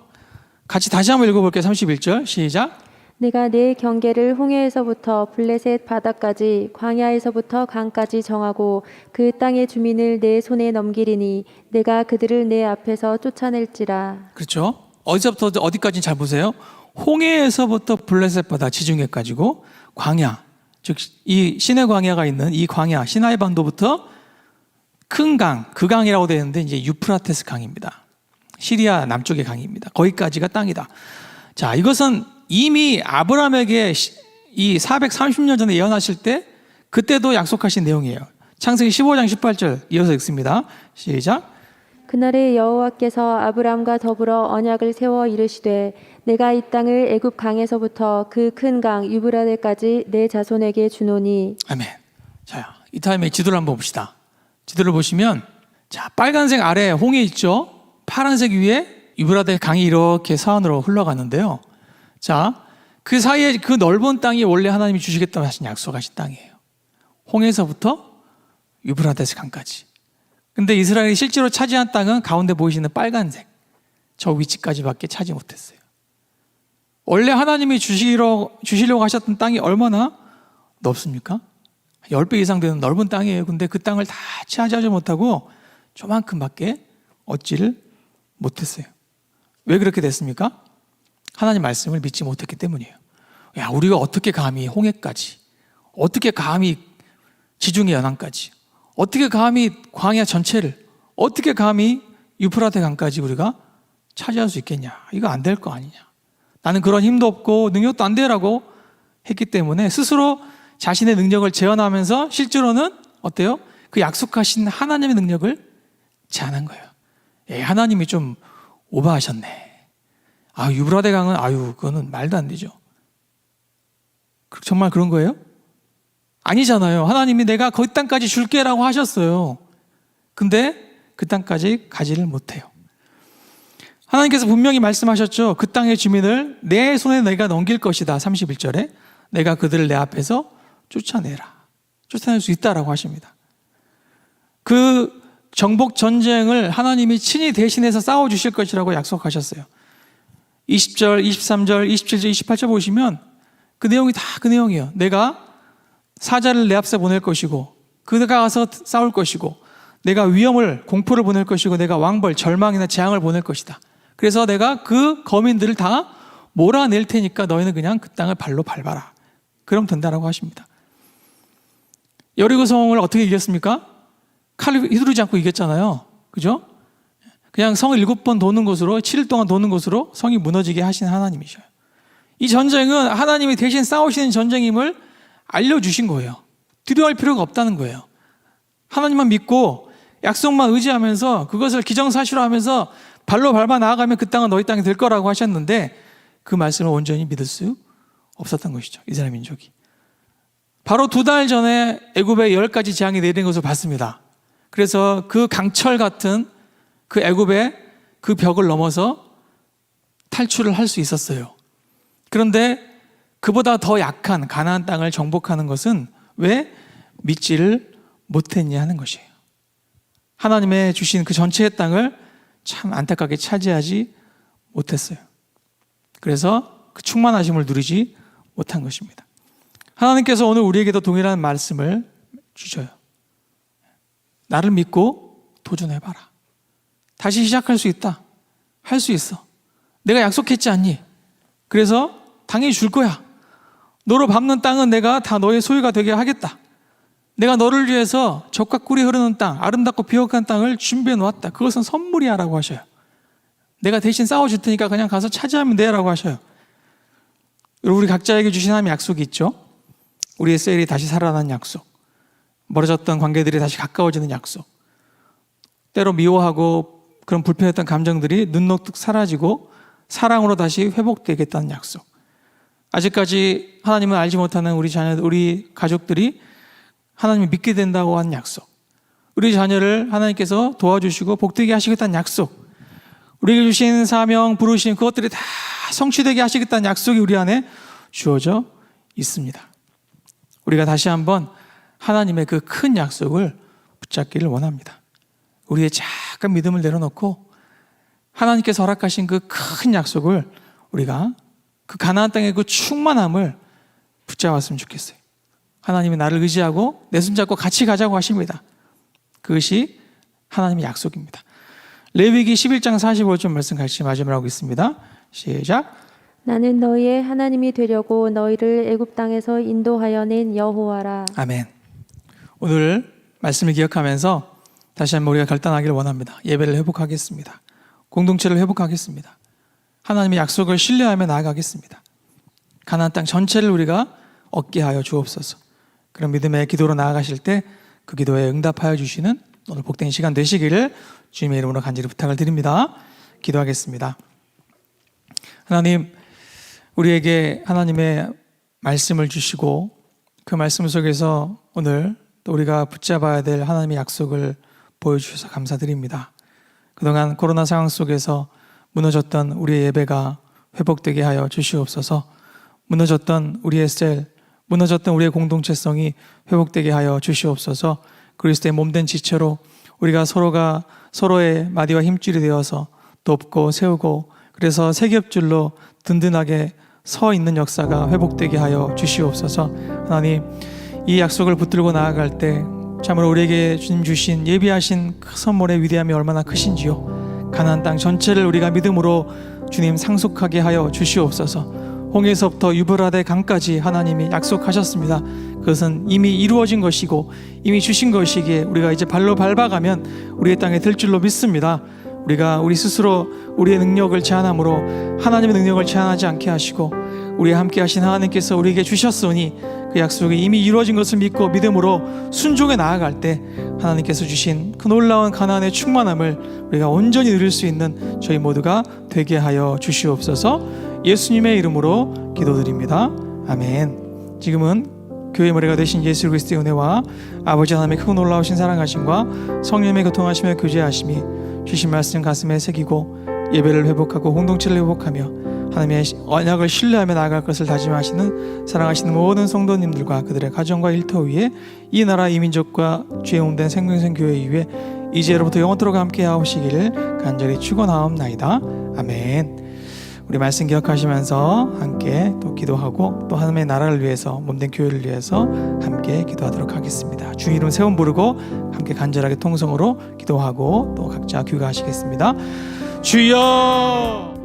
같이 다시 한번 읽어볼게요. 31절 시작. 내가 내 경계를 홍해에서부터 블레셋 바다까지 광야에서부터 강까지 정하고 그 땅의 주민을 내 손에 넘기리니 내가 그들을 내 앞에서 쫓아낼지라. 그렇죠? 어디서부터 어디까지는 잘 보세요. 홍해에서부터 블레셋 바다 지중해까지고 광야, 즉 이 시내 광야가 있는 이 광야 시나이 반도부터 큰 강, 그 강이라고 되어 있는데 이제 유프라테스 강입니다. 시리아 남쪽의 강입니다. 거기까지가 땅이다. 자, 이것은 이미 아브라함에게 이 430년 전에 예언하실 때 그때도 약속하신 내용이에요. 창세기 15장 18절 이어서 읽습니다. 시작. 그날에 여호와께서 아브람과 더불어 언약을 세워 이르시되 내가 이 땅을 애굽 강에서부터 그 큰 강 유브라데까지 내 자손에게 주노니. 아멘. 자, 이 타임에 지도를 한번 봅시다. 지도를 보시면 자, 빨간색 아래 홍해 있죠? 파란색 위에 유브라데 강이 이렇게 서안으로 흘러가는데요. 자, 그 사이에 그 넓은 땅이 원래 하나님이 주시겠다고 하신 약속하신 땅이에요. 홍해에서부터 유브라데스 강까지. 근데 이스라엘이 실제로 차지한 땅은 가운데 보이시는 빨간색 저 위치까지밖에 차지 못했어요. 원래 하나님이 주시려고 하셨던 땅이 얼마나 넓습니까? 10배 이상 되는 넓은 땅이에요. 근데 그 땅을 다 차지하지 못하고 조만큼밖에 얻지를 못했어요. 왜 그렇게 됐습니까? 하나님 말씀을 믿지 못했기 때문이에요. 야, 우리가 어떻게 감히 홍해까지, 어떻게 감히 지중해 연안까지, 어떻게 감히 광야 전체를, 어떻게 감히 유프라테 강까지 우리가 차지할 수 있겠냐? 이거 안 될 거 아니냐? 나는 그런 힘도 없고 능력도 안 되라고 했기 때문에 스스로 자신의 능력을 제한하면서 실제로는 어때요? 그 약속하신 하나님의 능력을 제한한 거예요. 하나님이 좀 오버하셨네. 유브라데 강은 그거는 말도 안 되죠. 정말 그런 거예요? 아니잖아요. 하나님이 내가 그 땅까지 줄게라고 하셨어요. 근데 그 땅까지 가지를 못해요. 하나님께서 분명히 말씀하셨죠. 그 땅의 주민을 내 손에 내가 넘길 것이다. 31절에 내가 그들을 내 앞에서 쫓아내라. 쫓아낼 수 있다라고 하십니다. 그 정복 전쟁을 하나님이 친히 대신해서 싸워주실 것이라고 약속하셨어요. 20절, 23절, 27절, 28절 보시면 그 내용이 다 그 내용이에요. 내가 사자를 내 앞에 보낼 것이고 그가 가서 싸울 것이고 내가 위험을, 공포를 보낼 것이고 내가 왕벌, 절망이나 재앙을 보낼 것이다. 그래서 내가 그 거민들을 다 몰아낼 테니까 너희는 그냥 그 땅을 발로 밟아라. 그럼 된다라고 하십니다. 여리고 성을 어떻게 이겼습니까? 칼을 휘두르지 않고 이겼잖아요. 그죠? 그냥 성을 7번 도는 것으로 7일 동안 도는 것으로 성이 무너지게 하신 하나님이셔요. 이 전쟁은 하나님이 대신 싸우시는 전쟁임을 알려주신 거예요. 두려워할 필요가 없다는 거예요. 하나님만 믿고 약속만 의지하면서 그것을 기정사실화하면서 발로 밟아 나아가면 그 땅은 너희 땅이 될 거라고 하셨는데 그 말씀을 온전히 믿을 수 없었던 것이죠. 이스라엘 민족이. 바로 2달 전에 애굽에 10가지 재앙이 내리는 것을 봤습니다. 그래서 그 강철 같은 그 애굽의 그 벽을 넘어서 탈출을 할 수 있었어요. 그런데 그보다 더 약한 가나안 땅을 정복하는 것은 왜 믿지를 못했냐 하는 것이에요. 하나님의 주신 그 전체의 땅을 참 안타깝게 차지하지 못했어요. 그래서 그 충만하심을 누리지 못한 것입니다. 하나님께서 오늘 우리에게도 동일한 말씀을 주셔요. 나를 믿고 도전해봐라. 다시 시작할 수 있다. 할 수 있어. 내가 약속했지 않니? 그래서 당연히 줄 거야. 너로 밟는 땅은 내가 다 너의 소유가 되게 하겠다. 내가 너를 위해서 젖과 꿀이 흐르는 땅, 아름답고 비옥한 땅을 준비해 놓았다. 그것은 선물이야 라고 하셔요. 내가 대신 싸워줄 테니까 그냥 가서 차지하면 돼 라고 하셔요. 우리 각자에게 주신 하나님의 약속이 있죠. 우리의 셀이 다시 살아나는 약속, 멀어졌던 관계들이 다시 가까워지는 약속, 때로 미워하고 그런 불편했던 감정들이 눈녹듯 사라지고 사랑으로 다시 회복되겠다는 약속. 아직까지 하나님을 알지 못하는 우리 자녀들, 우리 가족들이 하나님을 믿게 된다고 하는 약속, 우리 자녀를 하나님께서 도와주시고 복되게 하시겠다는 약속, 우리에게 주신 사명, 부르신 그것들이 다 성취되게 하시겠다는 약속이 우리 안에 주어져 있습니다. 우리가 다시 한번 하나님의 그 큰 약속을 붙잡기를 원합니다. 우리의 작은 믿음을 내려놓고 하나님께서 허락하신 그 큰 약속을 우리가 그 가나안 땅의 그 충만함을 붙잡았으면 좋겠어요. 하나님이 나를 의지하고 내 손잡고 같이 가자고 하십니다. 그것이 하나님의 약속입니다. 레위기 11장 45절 말씀 같이 마지막으로 하고 있습니다. 시작. 나는 너희의 하나님이 되려고 너희를 애굽 땅에서 인도하여 낸 여호와라. 아멘. 오늘 말씀을 기억하면서 다시 한번 우리가 결단하기를 원합니다. 예배를 회복하겠습니다. 공동체를 회복하겠습니다. 하나님의 약속을 신뢰하며 나아가겠습니다. 가나안 땅 전체를 우리가 얻게 하여 주옵소서. 그런 믿음의 기도로 나아가실 때 그 기도에 응답하여 주시는 오늘 복된 시간 되시기를 주님의 이름으로 간절히 부탁을 드립니다. 기도하겠습니다. 하나님, 우리에게 하나님의 말씀을 주시고 그 말씀 속에서 오늘 또 우리가 붙잡아야 될 하나님의 약속을 보여주셔서 감사드립니다. 그동안 코로나 상황 속에서 무너졌던 우리의 예배가 회복되게 하여 주시옵소서. 무너졌던 우리의 셀, 무너졌던 우리의 공동체성이 회복되게 하여 주시옵소서. 그리스도의 몸된 지체로 우리가 서로가 서로의 마디와 힘줄이 되어서 돕고 세우고 그래서 세겹줄로 든든하게 서 있는 역사가 회복되게 하여 주시옵소서. 하나님, 이 약속을 붙들고 나아갈 때 참으로 우리에게 주님 주신 예비하신 그 선물의 위대함이 얼마나 크신지요. 가나안 땅 전체를 우리가 믿음으로 주님 상속하게 하여 주시옵소서. 홍해서부터 유브라데 강까지 하나님이 약속하셨습니다. 그것은 이미 이루어진 것이고 이미 주신 것이기에 우리가 이제 발로 밟아가면 우리의 땅에 들 줄로 믿습니다. 우리가 우리 스스로 우리의 능력을 제한함으로 하나님의 능력을 제한하지 않게 하시고 우리와 함께 하신 하나님께서 우리에게 주셨으니 그 약속이 이미 이루어진 것을 믿고 믿음으로 순종해 나아갈 때 하나님께서 주신 그 놀라운 가나안의 충만함을 우리가 온전히 누릴 수 있는 저희 모두가 되게 하여 주시옵소서. 예수님의 이름으로 기도드립니다. 아멘. 지금은 교회 머리가 되신 예수 그리스도의 은혜와 아버지 하나님의 크고 놀라우신 사랑하심과 성령의 교통하심과 교제하심이 주신 말씀 가슴에 새기고 예배를 회복하고 공동체를 회복하며 하나님의 언약을 신뢰하며 나아갈 것을 다짐하시는 사랑하시는 모든 성도님들과 그들의 가정과 일터 위에 이 나라 이 민족과 주의 몸된 생명생 교회 위에 이제로부터 영원토록 함께 하옵시기를 간절히 축원하옵나이다. 아멘. 우리 말씀 기억하시면서 함께 또 기도하고 또 하나님의 나라를 위해서 몸된 교회를 위해서 함께 기도하도록 하겠습니다. 주 이름 세움 부르고 함께 간절하게 통성으로 기도하고 또 각자 귀가하시겠습니다. 주여